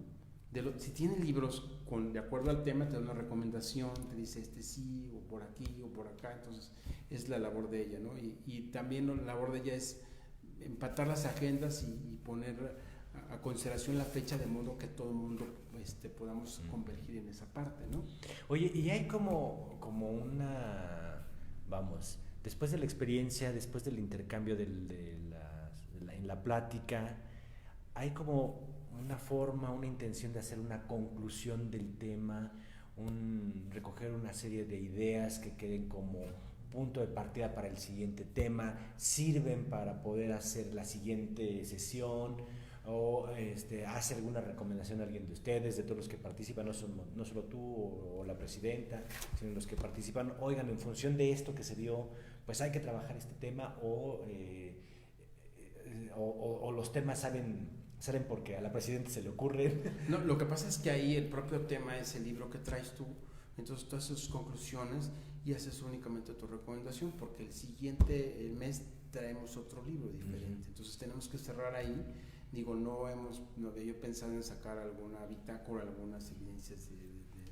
S2: Si tiene libros de acuerdo al tema, te da una recomendación, te dice este sí, o por aquí, o por acá, entonces es la labor de ella, ¿no? Y también la labor de ella es empatar las agendas y poner a consideración la fecha de modo que todo el mundo podamos convergir en esa parte, ¿no?
S1: Oye, y hay como vamos, después de la experiencia, después del intercambio en la plática, hay como una forma, una intención de hacer una conclusión del tema, recoger una serie de ideas que queden como punto de partida para el siguiente tema, sirven para poder hacer la siguiente sesión, o hace alguna recomendación a alguien de ustedes, de todos los que participan, no solo tú o la presidenta, sino los que participan, oigan, en función de esto que se dio, pues hay que trabajar este tema, o los temas salen porque a la presidenta se le ocurre.
S2: No, lo que pasa es que ahí el propio tema es el libro que traes tú, entonces tú haces tus conclusiones y haces únicamente tu recomendación, porque el mes traemos otro libro diferente, entonces tenemos que cerrar ahí. Digo, no había pensado en sacar alguna bitácora, algunas evidencias de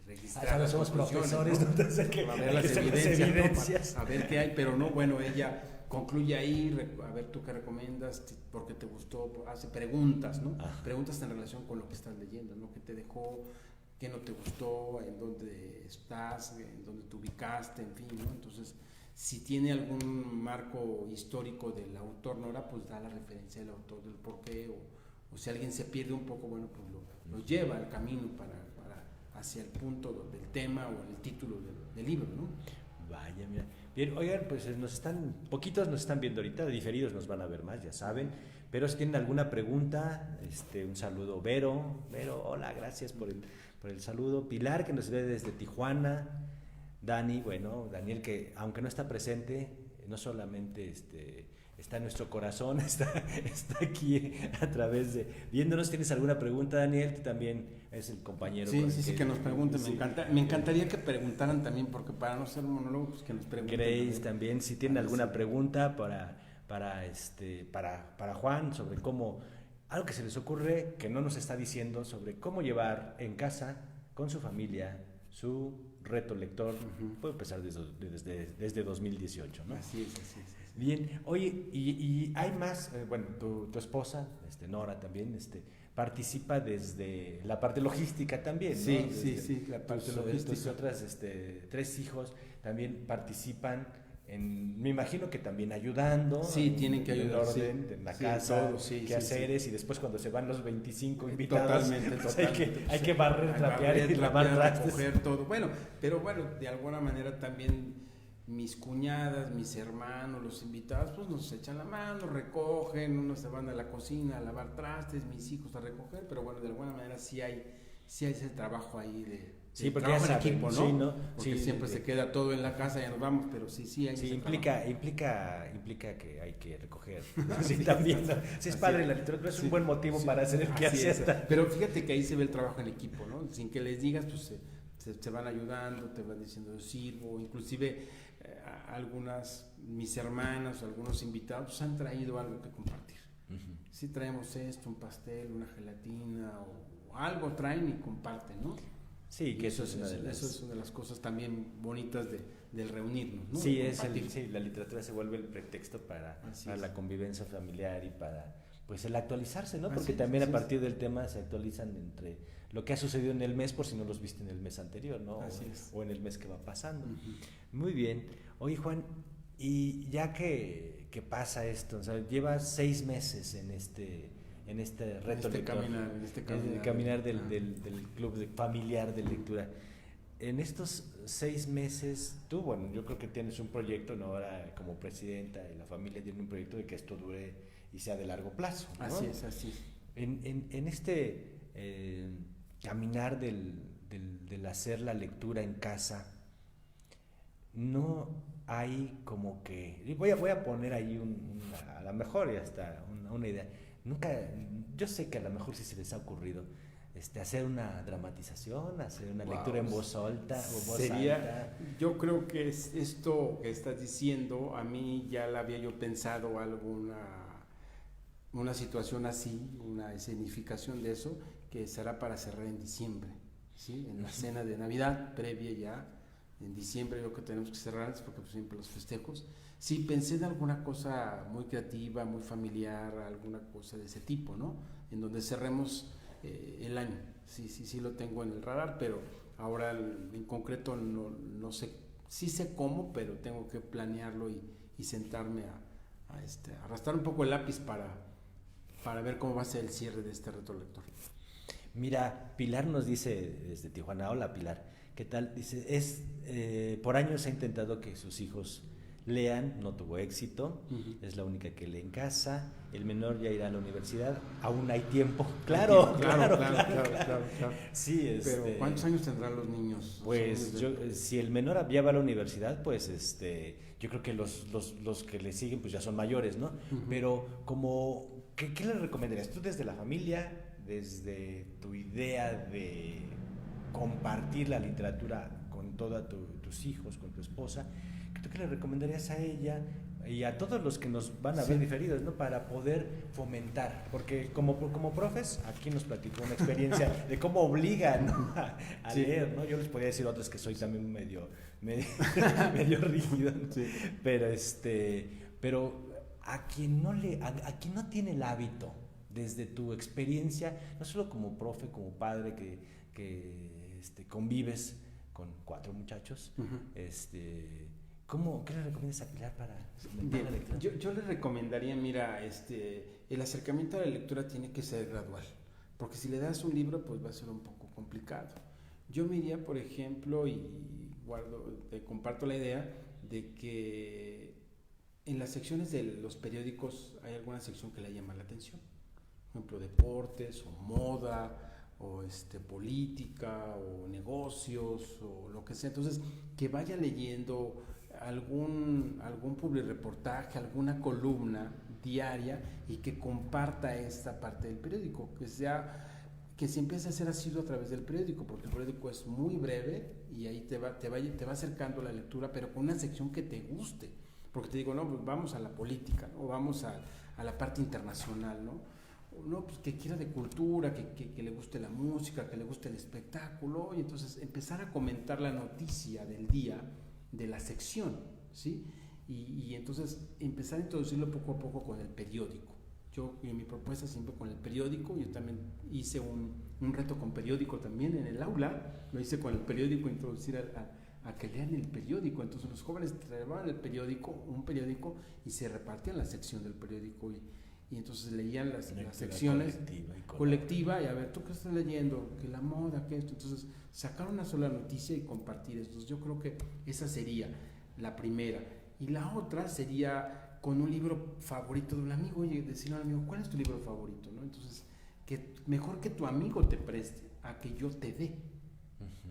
S2: registrar.
S1: No somos profesores, ¿no? Entonces
S2: a ver las evidencias, ¿no? A ver qué hay, pero no, bueno, ella concluye ahí, a ver tú qué recomiendas, por qué te gustó, hace preguntas, ¿no? Preguntas en relación con lo que estás leyendo, ¿no? ¿Qué te dejó? ¿Qué no te gustó? ¿En dónde estás? ¿En dónde te ubicaste? En fin, ¿no? Entonces, si tiene algún marco histórico del autor, Nora, pues da la referencia del autor, del porqué, o si alguien se pierde un poco, bueno, pues lo lleva al camino hacia el punto del tema o el título del libro, ¿no?
S1: Vaya, mira. Bien, oigan, pues poquitos nos están viendo ahorita, diferidos nos van a ver más, ya saben, pero si tienen alguna pregunta, un saludo. Vero, hola, gracias por el saludo. Pilar, que nos ve desde Tijuana. Dani, Daniel, que aunque no está presente, no solamente está en nuestro corazón, está aquí a través de viéndonos. ¿Tienes alguna pregunta, Daniel? Tú también eres el compañero.
S2: Sí, que nos pregunten. Sí. Me encantaría que preguntaran también, porque para no ser monólogo, pues que nos pregunten.
S1: Grace también, si tienen alguna pregunta para Juan sobre cómo, algo que se les ocurre que no nos está diciendo sobre cómo llevar en casa con su familia su reto lector, puede empezar desde 2018, ¿no?
S2: Así es.
S1: Bien, oye, y hay más, tu esposa, Nora también, participa desde la parte logística también, ¿no?
S2: Sí, la parte logística.
S1: Tus otras 3 hijos también participan me imagino que también ayudando.
S2: Sí, tienen que ayudar.
S1: En orden, en la casa, quehaceres, y después cuando se van los 25 invitados, totalmente. Hay que barrer, trapear y lavar trastes.
S2: Recoger todo. Pero de alguna manera también mis cuñadas, mis hermanos, los invitados, pues nos echan la mano, recogen, unos se van a la cocina a lavar trastes, mis hijos a recoger, pero de alguna manera sí hay ese trabajo ahí
S1: porque ya saben,
S2: equipo, ¿no?
S1: Sí, ¿no?
S2: Porque siempre se queda todo en la casa y ya nos vamos, pero sí hay.
S1: Sí, implica que hay que recoger, ¿no? Sí, también, ¿no? Sí, es padre la literatura, es un buen motivo para hacer el quehacer.
S2: Pero fíjate que ahí se ve el trabajo en equipo, ¿no? Sin que les digas, pues se van ayudando, te van diciendo sirvo, inclusive mis hermanas o algunos invitados pues, han traído algo que compartir. Sí traemos esto, un pastel, una gelatina o algo traen y comparten, ¿no?
S1: Sí, que eso es una
S2: de las cosas también bonitas del reunirnos, ¿no?
S1: Sí, la literatura se vuelve el pretexto para la convivencia familiar y para el actualizarse, ¿no? Porque también a partir del tema se actualizan entre lo que ha sucedido en el mes, por si no los viste en el mes anterior, ¿no? O en el mes que va pasando. Muy bien. Oye, Juan, y ya que pasa esto, o sea, llevas 6 meses en este reto lector, caminar del club familiar de lectura. En estos 6 meses, tú, yo creo que tienes un proyecto, ¿no? Ahora como presidenta y la familia tiene un proyecto de que esto dure y sea de largo plazo, ¿no?
S2: Así es.
S1: En caminar del hacer la lectura en casa, no hay como que, voy a poner ahí a lo mejor y hasta una idea. Yo sé que a lo mejor sí se les ha ocurrido hacer una dramatización, hacer una
S2: Wow.
S1: lectura en voz alta o voz
S2: Sería,
S1: alta.
S2: yo creo que esto que estás diciendo, a mí ya la había yo pensado una situación así, una escenificación de eso, que será para cerrar en diciembre, ¿sí? En la cena de Navidad, previa ya, en diciembre lo que tenemos que cerrar antes, porque pues, siempre los festejos. Sí, pensé en alguna cosa muy creativa, muy familiar, alguna cosa de ese tipo, ¿no? En donde cerremos el año. Sí lo tengo en el radar, pero ahora en concreto no sé, sí sé cómo, pero tengo que planearlo y sentarme a arrastrar un poco el lápiz para ver cómo va a ser el cierre de este reto lector.
S1: Mira, Pilar nos dice desde Tijuana, hola Pilar, ¿qué tal? Dice, por años ha intentado que sus hijos lean, no tuvo éxito, es la única que lee en casa, el menor ya irá a la universidad, aún hay tiempo. Claro. Sí,
S2: Pero ¿cuántos años tendrán los niños?
S1: Pues si el menor ya va a la universidad, pues yo creo que los que le siguen pues ya son mayores, ¿no? Pero ¿qué le recomendarías tú desde la familia, desde tu idea de compartir la literatura con todos tus hijos, con tu esposa? ¿Qué le recomendarías a ella y a todos los que nos van a ver diferidos, ¿no? Para poder fomentar, porque como profes, aquí nos platicó una experiencia de cómo obligan, ¿no? a leer, ¿no? Yo les podría decir otros que soy también medio rígido, ¿no? Sí. Pero a quien no tiene el hábito, desde tu experiencia, no solo como profe, como padre que convives con 4 muchachos, ¿qué le recomiendas a Pilar para
S2: la lectura? Yo le recomendaría, mira, el acercamiento a la lectura tiene que ser gradual, porque si le das un libro, pues va a ser un poco complicado. Yo me iría, por ejemplo, te comparto la idea de que en las secciones de los periódicos hay alguna sección que le llama la atención, por ejemplo, deportes o moda, o política o negocios o lo que sea. Entonces, que vaya leyendo algún publireportaje, alguna columna diaria y que comparta esta parte del periódico, que se empiece a hacer asiduo a través del periódico, porque el periódico es muy breve y ahí te va acercando la lectura, pero con una sección que te guste, porque te digo, no, pues vamos a la política, ¿no? O vamos a la parte internacional, ¿no? No, pues que quiera de cultura, que le guste la música, que le guste el espectáculo, y entonces empezar a comentar la noticia del día de la sección, ¿sí? Y entonces empezar a introducirlo poco a poco con el periódico. Yo, en mi propuesta siempre con el periódico, yo también hice un reto con periódico también en el aula, lo hice con el periódico, introducir a que lean el periódico. Entonces los jóvenes traían un periódico, y se repartían la sección del periódico y entonces leían las secciones colectiva y a ver, ¿tú qué estás leyendo? Que la moda, que esto. Entonces sacar una sola noticia y compartir esto. Entonces yo creo que esa sería la primera. Y la otra sería con un libro favorito de un amigo. Oye, decirle a un amigo, ¿cuál es tu libro favorito? ¿No? Entonces, que mejor que tu amigo te preste a que yo te dé.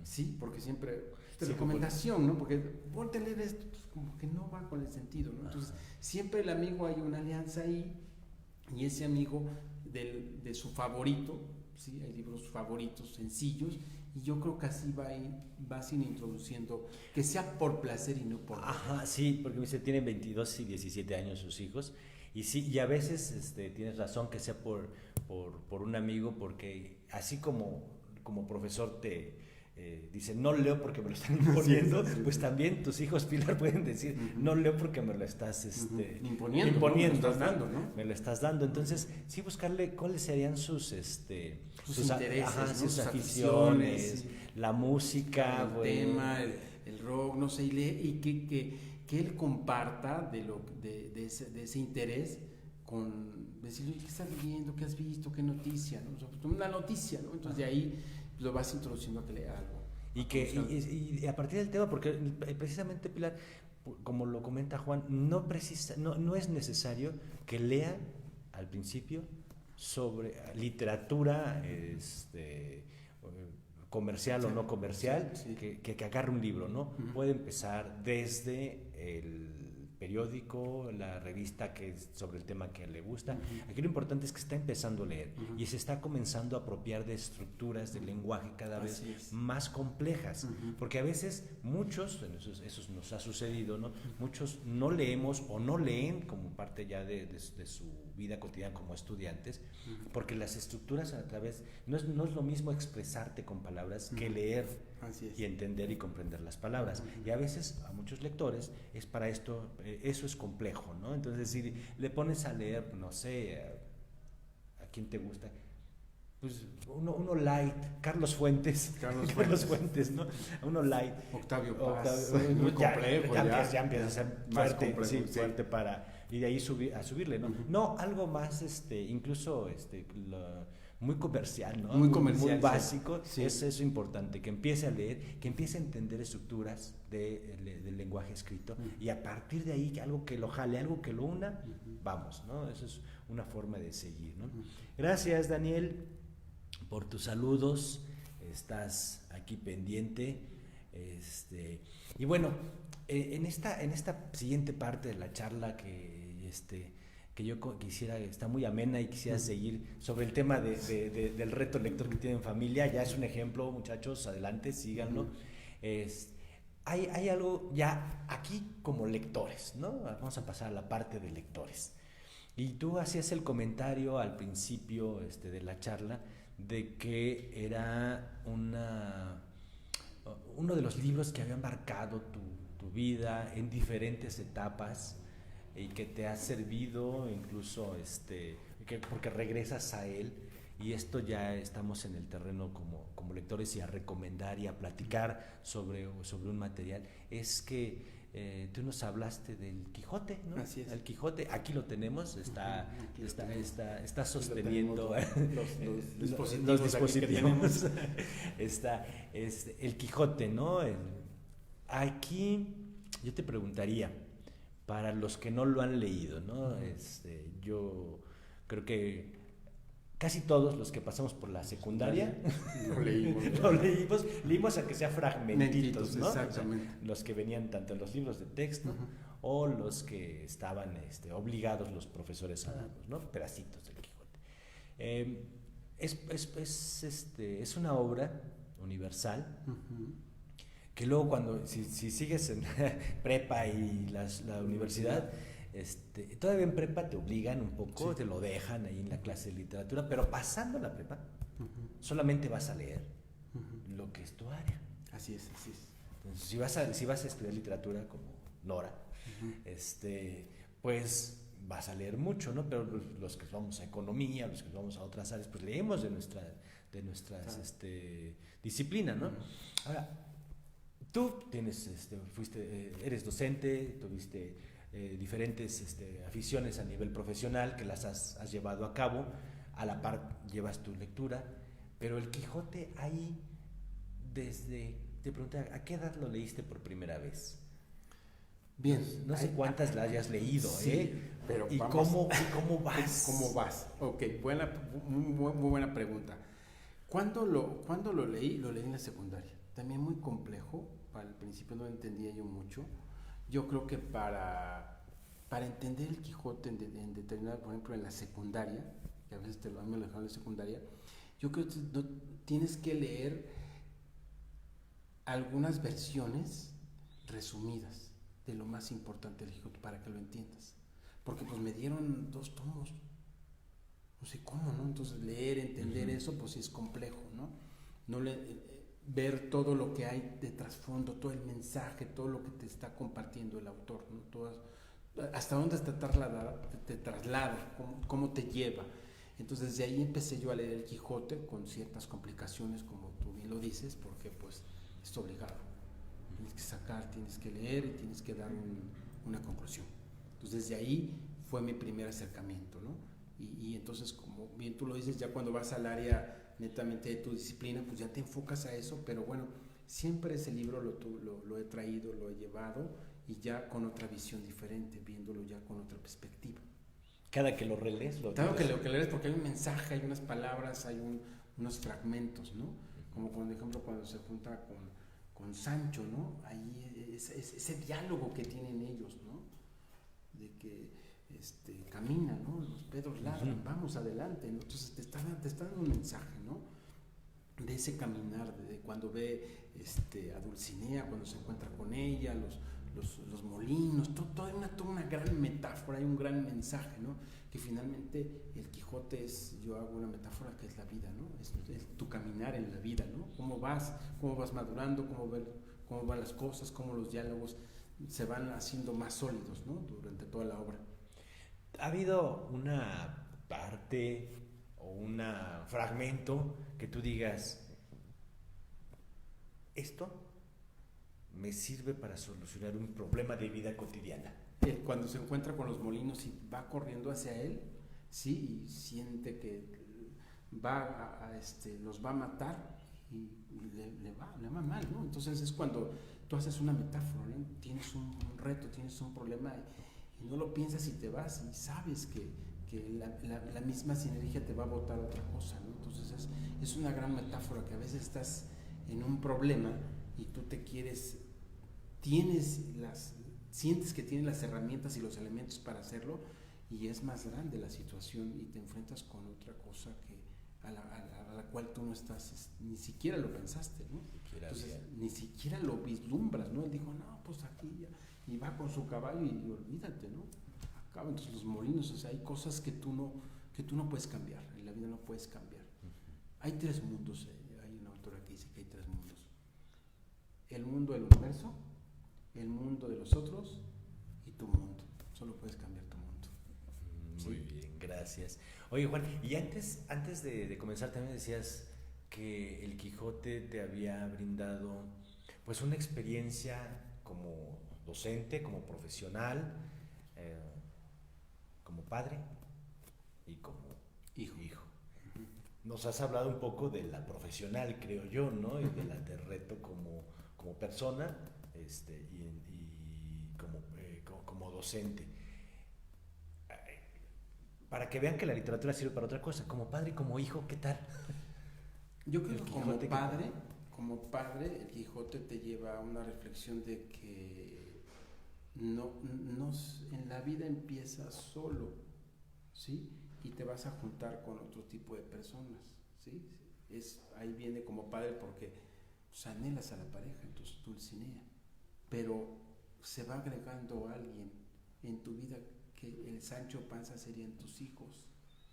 S2: ¿Sí? Porque siempre recomendación, ¿no? Porque ponte a leer esto, pues como que no va con el sentido, ¿no? Entonces siempre el amigo, hay una alianza ahí, y ese amigo de su favorito, ¿sí? Hay libros favoritos sencillos, y yo creo que así vas introduciendo, que sea por placer y no por...
S1: Ajá, sí, porque me dice, tienen 22 y 17 años sus hijos, y sí, y a veces tienes razón que sea por un amigo, porque así como profesor dice, no leo porque me lo están imponiendo, pues también tus hijos, Pilar, pueden decir, no leo porque me lo estás imponiendo, ¿no? Me lo estás dando, ¿no? Me lo estás dando. Entonces, sí, buscarle cuáles serían sus
S2: intereses,
S1: ajá,
S2: ¿no?
S1: sus aficiones, sí. La música,
S2: el tema, el rock, no sé, y que él comparta de ese interés con decirle, ¿qué estás leyendo? ¿Qué has visto? ¿Qué noticia? ¿No? O sea, una noticia, ¿no? Entonces de ahí lo vas introduciendo a que lea algo.
S1: Y a partir del tema, porque precisamente, Pilar, como lo comenta Juan, no es necesario que lea al principio sobre literatura comercial, sí, o no comercial, sí. que agarre un libro, ¿no? Puede empezar desde el periódico, la revista que es sobre el tema que le gusta. Aquí lo importante es que está empezando a leer y se está comenzando a apropiar de estructuras de lenguaje cada vez más complejas, porque a veces muchos, eso nos ha sucedido, ¿no? Muchos no leemos o no leen como parte ya de su vida cotidiana como estudiantes, porque las estructuras a través, no es lo mismo expresarte con palabras que leer y entender y comprender las palabras. Y a veces a muchos lectores es para esto, eso es complejo, ¿no? Entonces si le pones a leer, no sé, ¿a quién te gusta? Pues uno light, Carlos Fuentes, ¿no? Uno light.
S2: Octavio Paz, muy complejo.
S1: Ya empieza a ser fuerte, complejo, fuerte para, y de ahí subirle, ¿no? No, algo más, incluso, muy comercial, ¿no?
S2: Muy comercial,
S1: muy básico. Sí. Es eso importante, que empiece a leer, que empiece a entender estructuras del lenguaje escrito, y a partir de ahí algo que lo jale, algo que lo una, vamos, ¿no? Eso es una forma de seguir, ¿no? Gracias, Daniel, por tus saludos, estás aquí pendiente, y bueno, en esta siguiente parte de la charla que yo quisiera, está muy amena y quisiera seguir sobre el tema del reto lector que tienen familia. Ya es un ejemplo, muchachos, adelante, síganlo. Hay algo ya aquí como lectores, ¿no? Vamos a pasar a la parte de lectores. Y tú hacías el comentario al principio de la charla de que era uno de los libros que habían marcado tu vida en diferentes etapas, y que te ha servido incluso porque regresas a él, y esto ya estamos en el terreno como lectores, y a recomendar y a platicar sobre un material. Es que tú nos hablaste del Quijote, ¿no?
S2: Así es.
S1: El Quijote, aquí lo tenemos, está sosteniendo los dispositivos. Está el Quijote, ¿no? Aquí yo te preguntaría, para los que no lo han leído, ¿no? Yo creo que casi todos los que pasamos por la secundaria leímos aunque sea fragmentitos, ¿no?
S2: Exactamente.
S1: O sea, los que venían tanto en los libros de texto o los que estaban obligados los profesores a darnos, ¿no? Pedacitos del Quijote. Es una obra universal, que luego cuando si sigues en prepa y la universidad, todavía en prepa te obligan un poco, te lo dejan ahí en la clase de literatura, pero pasando la prepa solamente vas a leer lo que es tu área.
S2: Así es.
S1: Entonces, si vas a estudiar literatura como Nora, pues vas a leer mucho, ¿no? Pero los que vamos a economía, los que vamos a otras áreas, pues leemos de nuestras disciplina, ¿no? Ahora, tú eres docente, tuviste diferentes aficiones a nivel profesional que las has llevado a cabo, a la par llevas tu lectura, pero el Quijote ahí, te pregunté, ¿a qué edad lo leíste por primera vez?
S2: Bien.
S1: No sé cuántas la hayas leído,
S2: pero
S1: ¿Y cómo vas?
S2: ¿Cómo vas? Ok, muy buena pregunta. ¿Cuándo lo leí? Lo leí en la secundaria. También muy complejo. Al principio no entendía yo mucho. Yo creo que para entender el Quijote en determinada, por ejemplo, en la secundaria, que a veces me lo dejaron en la secundaria, yo creo que tienes que leer algunas versiones resumidas de lo más importante del Quijote para que lo entiendas. Porque pues me dieron 2 tomos. No sé cómo, ¿no? Entonces leer, entender eso, pues sí es complejo, ¿no? Ver todo lo que hay de trasfondo, todo el mensaje, todo lo que te está compartiendo el autor, ¿no? Hasta dónde te traslada, cómo te lleva. Entonces de ahí empecé yo a leer el Quijote con ciertas complicaciones, como tú bien lo dices, porque pues es obligado. Tienes que sacar, tienes que leer y tienes que dar una conclusión. Entonces desde ahí fue mi primer acercamiento, ¿no? Y entonces, como bien tú lo dices, ya cuando vas al área netamente de tu disciplina, pues ya te enfocas a eso, pero bueno, siempre ese libro lo he traído, lo he llevado, y ya con otra visión diferente, viéndolo ya con otra perspectiva.
S1: Cada que lo relees,
S2: Claro que lo que lees, porque hay un mensaje, hay unas palabras, hay unos fragmentos, ¿no? Como por ejemplo cuando se junta con Sancho, ¿no? Ahí ese diálogo que tienen ellos, ¿no? camina, ¿no? Los perros ladran, vamos adelante, ¿no? Entonces te está dando un mensaje, ¿no? De ese caminar, de cuando ve a Dulcinea, cuando se encuentra con ella, los molinos, toda una gran metáfora, hay un gran mensaje, ¿no? Que finalmente el Quijote yo hago una metáfora que es la vida, ¿no? Es tu caminar en la vida, ¿no? Cómo vas madurando, cómo van las cosas, cómo los diálogos se van haciendo más sólidos, ¿no? Durante toda la obra.
S1: ¿Ha habido una parte o un fragmento que tú digas, esto me sirve para solucionar un problema de vida cotidiana?
S2: Cuando se encuentra con los molinos y va corriendo hacia él, sí, y siente que los va a matar y le va mal, ¿no? Entonces es cuando tú haces una metáfora, ¿no? Tienes un reto, tienes un problema y no lo piensas y te vas y sabes que la misma sinergia te va a botar otra cosa, ¿no? Entonces es una gran metáfora que a veces estás en un problema y tú sientes que tienes las herramientas y los elementos para hacerlo y es más grande la situación y te enfrentas con otra cosa a la cual tú no estás, ni siquiera lo pensaste, ¿no? Entonces ni siquiera lo vislumbras, ¿no? Él dijo, no, pues aquí ya, y va con su caballo y olvídate, ¿no? Acaba. Entonces los molinos, o sea, hay cosas que tú no puedes cambiar, en la vida no puedes cambiar. Hay 3 mundos, hay una autora que dice que hay 3 mundos: el mundo del universo, el mundo de los otros y tu mundo. Solo puedes cambiar tu mundo.
S1: Muy bien, gracias. Oye, Juan, y antes de comenzar también decías que el Quijote te había brindado pues una experiencia como docente, como profesional, como padre y como hijo. Nos has hablado un poco de la profesional, creo yo, ¿no? Y de la de reto como persona, y como docente. Para que vean que la literatura sirve para otra cosa. Como padre y como hijo, ¿qué tal?
S2: Yo creo que como padre, el Quijote te lleva a una reflexión de que no en la vida empiezas solo, ¿sí? Y te vas a juntar con otro tipo de personas, ¿sí? Ahí viene como padre porque pues, anhelas a la pareja, entonces Dulcinea, pero se va agregando alguien en tu vida que el Sancho Panza serían tus hijos,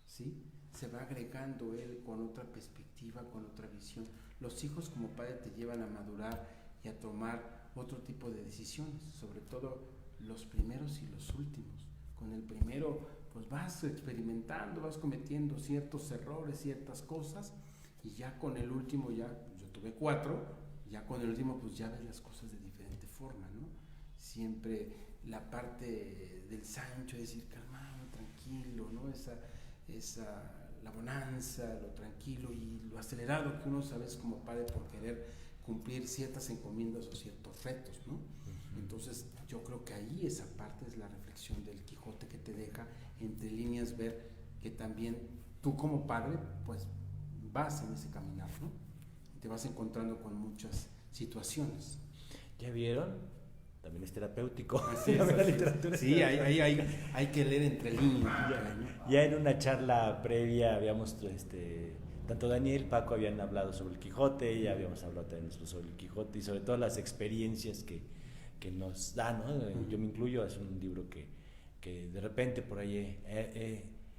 S2: ¿sí? Se va agregando él con otra perspectiva, con otra visión. Los hijos como padre te llevan a madurar y a tomar otro tipo de decisiones, sobre todo los primeros y los últimos. Con el primero pues vas experimentando, vas cometiendo ciertos errores, ciertas cosas, y ya con el último, yo tuve 4, ya con el último pues ya ves las cosas de diferente forma, ¿no? Siempre la parte del Sancho, es decir, calmado, tranquilo, ¿no? La bonanza, lo tranquilo y lo acelerado que uno sabes como padre por querer cumplir ciertas encomiendas o ciertos retos, ¿no? Entonces yo creo que ahí esa parte es la reflexión del Quijote que te deja entre líneas ver que también tú como padre pues vas en ese caminar, ¿no? Y te vas encontrando con muchas situaciones.
S1: ¿Ya vieron? También es terapéutico.
S2: Así es, la literatura. Sí, hay que leer entre líneas.
S1: Ya en una charla previa habíamos, tanto Daniel, Paco habían hablado sobre el Quijote, ya habíamos hablado también sobre el Quijote y sobre todas las experiencias que nos da, ¿no? Yo me incluyo, es un libro que de repente por ahí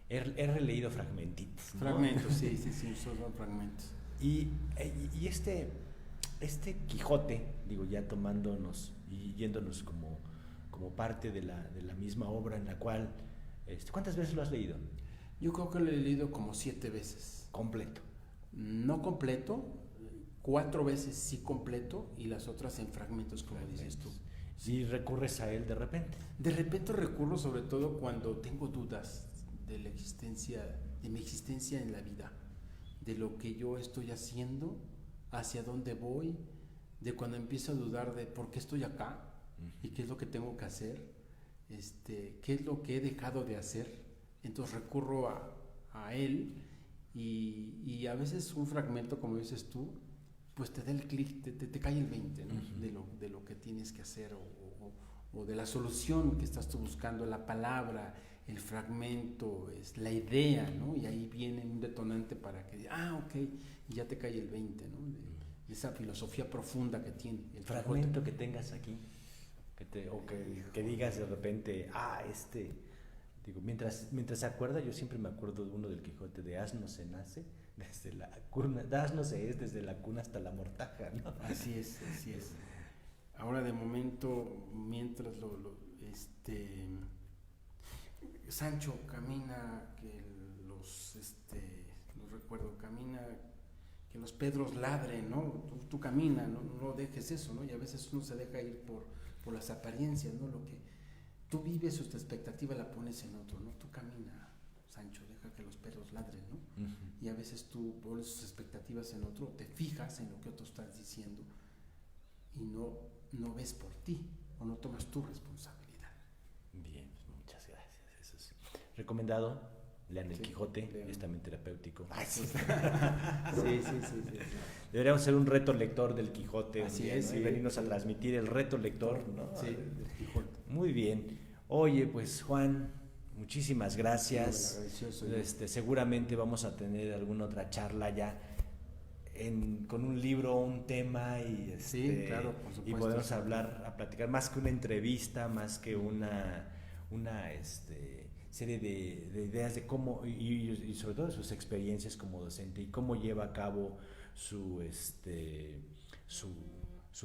S1: he releído fragmentitos, ¿no?
S2: Fragmentos, sí, son fragmentos.
S1: Y este Quijote, digo, ya tomándonos y yéndonos como parte de la misma obra en la cual, ¿cuántas veces lo has leído?
S2: Yo creo que lo he leído como 7 veces.
S1: ¿Completo?
S2: No completo, 4 veces sí completo y las otras en fragmentos, como dices tú.
S1: ¿Y recurres a él de repente?
S2: De repente recurro sobre todo cuando tengo dudas de mi existencia en la vida, de lo que yo estoy haciendo, hacia dónde voy, de cuando empiezo a dudar de por qué estoy acá y qué es lo que tengo que hacer, qué es lo que he dejado de hacer. Entonces recurro a él y a veces un fragmento, como dices tú, pues te da el clic, te cae el 20, ¿no? De lo que tienes que hacer o de la solución que estás tú buscando, la palabra, el fragmento, es la idea, ¿no? Y ahí viene un detonante para que, ok, y ya te cae el 20, ¿no? De esa filosofía profunda que tiene el
S1: fragmento que tengas aquí, que digas de repente, digo, mientras se acuerda, yo siempre me acuerdo de uno del Quijote, de asno se nace, desde la cuna, de asno se es desde la cuna hasta la mortaja, ¿no?
S2: Así es. Ahora de momento, mientras Sancho camina, no recuerdo, camina, que los Pedros ladren, ¿no? Tú camina, no dejes eso, ¿no? Y a veces uno se deja ir por las apariencias, ¿no? Lo que tú vives o tu expectativa la pones en otro, ¿no? Tú camina, Sancho, deja que los perros ladren, ¿no? Uh-huh. Y a veces tú pones tus expectativas en otro, te fijas en lo que otro está diciendo y no ves por ti o no tomas tu responsabilidad.
S1: Bien, muchas gracias. Eso es recomendado. Lean el Quijote, es también terapéutico.
S2: Sí.
S1: Deberíamos hacer un reto lector del Quijote.
S2: Así es.
S1: ¿no? Y venirnos a transmitir el reto lector, ¿no?
S2: Sí, del Quijote.
S1: Muy bien. Oye, pues Juan, muchísimas gracias. Seguramente vamos a tener alguna otra charla ya con un libro, un tema y
S2: sí, claro, por supuesto,
S1: y podemos platicar más que una entrevista, más que una serie de ideas de cómo y sobre todo de sus experiencias como docente y cómo lleva a cabo su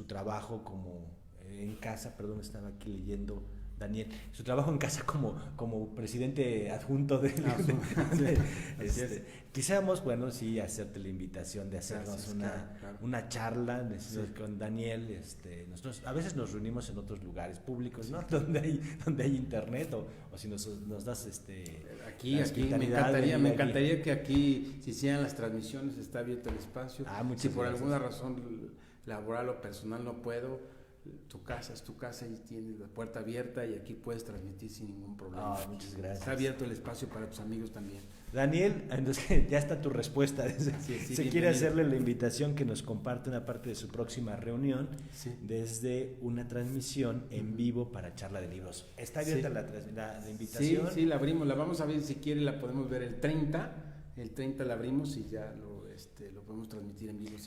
S1: trabajo como en casa. Perdón, estaba aquí leyendo, Daniel, su trabajo en casa como presidente adjunto quisiéramos, bueno, sí, hacerte la invitación de hacernos una charla con Daniel. Nosotros a veces nos reunimos en otros lugares públicos, ¿no? Donde hay internet o si nos das
S2: aquí me encantaría que aquí se hicieran las transmisiones, está abierto el espacio. Si por alguna razón laboral o personal no puedo, tu casa es tu casa y tienes la puerta abierta y aquí puedes transmitir sin ningún problema.
S1: Muchas gracias.
S2: Está abierto el espacio para tus amigos también.
S1: Daniel, entonces ya está tu respuesta. Se quiere hacerle la invitación que nos comparte una parte de su próxima reunión desde una transmisión en vivo para charla de libros. ¿Está abierta la invitación?
S2: Sí, la abrimos, la vamos a ver, si quiere la podemos ver el 30 la abrimos y ya lo podemos transmitir en vivo.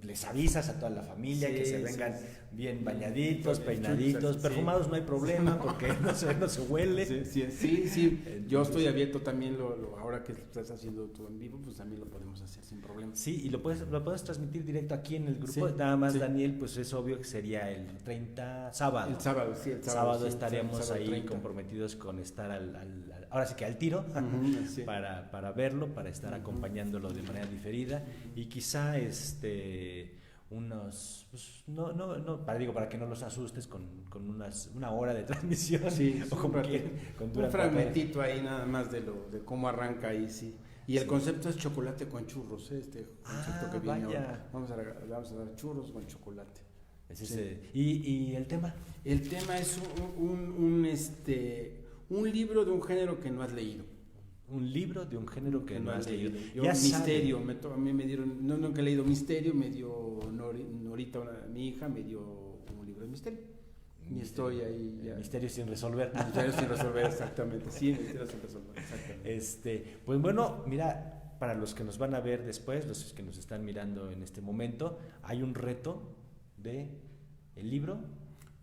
S1: Les avisas a toda la familia que se vengan bien bañaditos, peinaditos, perfumados no hay problema porque no se huele.
S2: Sí. Yo estoy abierto también, ahora que estás haciendo todo en vivo, pues también lo podemos hacer sin problema.
S1: Sí, y lo puedes transmitir directo aquí en el grupo. Nada más, Daniel, pues es obvio que sería el 30 sábado.
S2: El sábado
S1: estaríamos
S2: sábado
S1: ahí
S2: 30.
S1: comprometidos con estar ahora sí que al tiro, para verlo, para estar acompañándolo de manera diferida y quizá unos, pues, para que no los asustes con una hora de transmisión, o como
S2: un fragmentito ahí nada más de cómo arranca ahí, y el concepto es chocolate con churros, concepto que viene ahora. Vamos a dar churros con chocolate.
S1: ¿Y el tema?
S2: El tema es un libro de un género que no has leído.
S1: Un libro de un género que no has leído.
S2: Misterio, a mí me dieron, nunca he leído misterio, me dio Norita, mi hija, me dio un libro de misterio. Y estoy ahí ya.
S1: Misterio sin resolver.
S2: Misterio sin resolver, exactamente. Sí, misterio sin resolver, exactamente.
S1: Pues bueno, mira, para los que nos van a ver después, los que nos están mirando en este momento, hay un reto de el libro.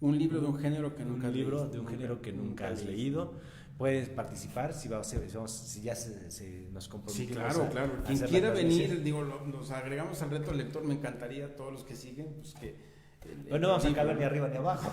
S2: Un libro de un género que nunca has leído.
S1: Un libro de un género que nunca has leído. Puedes participar si ya se nos comprometimos.
S2: Sí, claro. Quien quiera venir, nos agregamos al reto lector, me encantaría, todos los que siguen, pues que...
S1: no vamos a caber ni arriba ni abajo.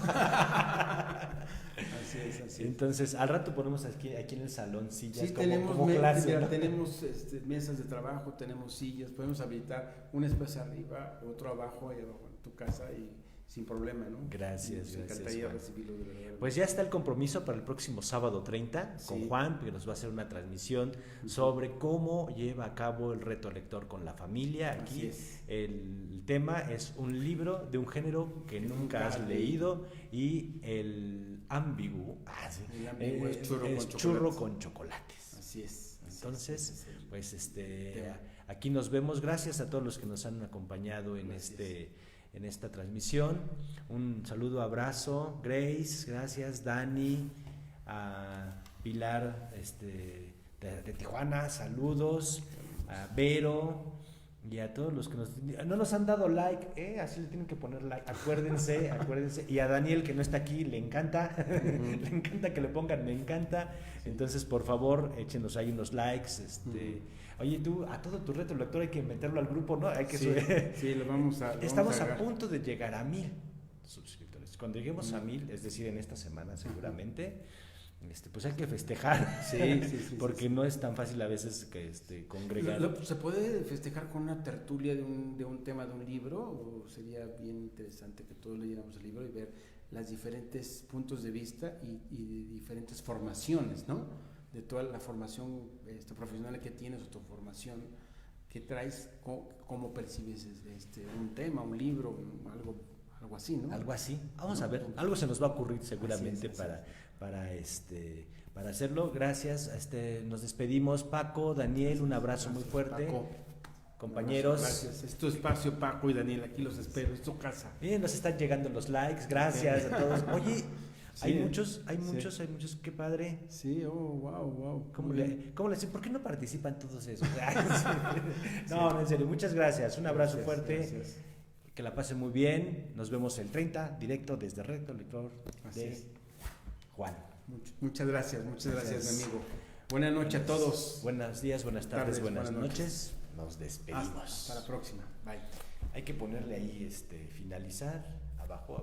S2: Así es.
S1: Entonces, al rato ponemos aquí en el salón sillas
S2: como
S1: clase, ¿no?
S2: Tenemos mesas de trabajo, tenemos sillas, podemos habilitar un espacio arriba, otro abajo y abajo en tu casa y sin problema, ¿no?
S1: Gracias.
S2: Me encantaría recibirlo de verdad.
S1: Pues ya está el compromiso para el próximo sábado 30 con Juan, que nos va a hacer una transmisión sobre cómo lleva a cabo el reto lector con la familia. Aquí el tema es un libro de un género que nunca has leído y el ambiguo. Es churro con chocolates.
S2: Así es.
S1: Entonces, pues aquí nos vemos. Gracias a todos los que nos han acompañado en en esta transmisión. Un saludo, abrazo, Grace, gracias, Dani, a Pilar de Tijuana, saludos, a Vero y a todos los que no nos han dado like, así le tienen que poner like, acuérdense, y a Daniel que no está aquí, le encanta, le encanta que le pongan me encanta, entonces por favor échenos ahí unos likes, oye tú, a todo tu reto lector hay que meterlo al grupo, ¿no? Hay que
S2: sí, lo vamos a
S1: estamos a punto de llegar a 1000 suscriptores, cuando lleguemos a 1000, es decir en esta semana seguramente, pues hay que festejar, porque no es tan fácil a veces que congregar.
S2: ¿Se puede festejar con una tertulia de un tema de un libro? ¿O sería bien interesante que todos leyéramos el libro y ver los diferentes puntos de vista y diferentes formaciones, ¿no? De toda la formación profesional que tienes o tu formación que traes, cómo percibes un tema, un libro, algo así, ¿no?
S1: Algo así. Vamos a ver, algo se nos va a ocurrir seguramente para hacerlo. Gracias, nos despedimos. Paco, Daniel, un abrazo muy fuerte.
S2: Paco,
S1: compañeros.
S2: Gracias. Es tu espacio, Paco y Daniel, aquí los espero, es tu casa.
S1: Bien, nos están llegando los likes, gracias a todos. Oye, hay muchos, qué padre.
S2: Sí, wow.
S1: ¿Cómo le dicen? ¿Por qué no participan todos esos? No, en serio, muchas gracias. Un abrazo fuerte. Gracias. Que la pasen muy bien. Nos vemos el 30, directo desde Reto Lector de Juan.
S2: Muchas gracias, mi amigo. Buenas noches a todos.
S1: Buenos días, buenas tardes, buenas noches. Nos despedimos.
S2: Hasta la próxima. Bye.
S1: Hay que ponerle ahí finalizar, abajo.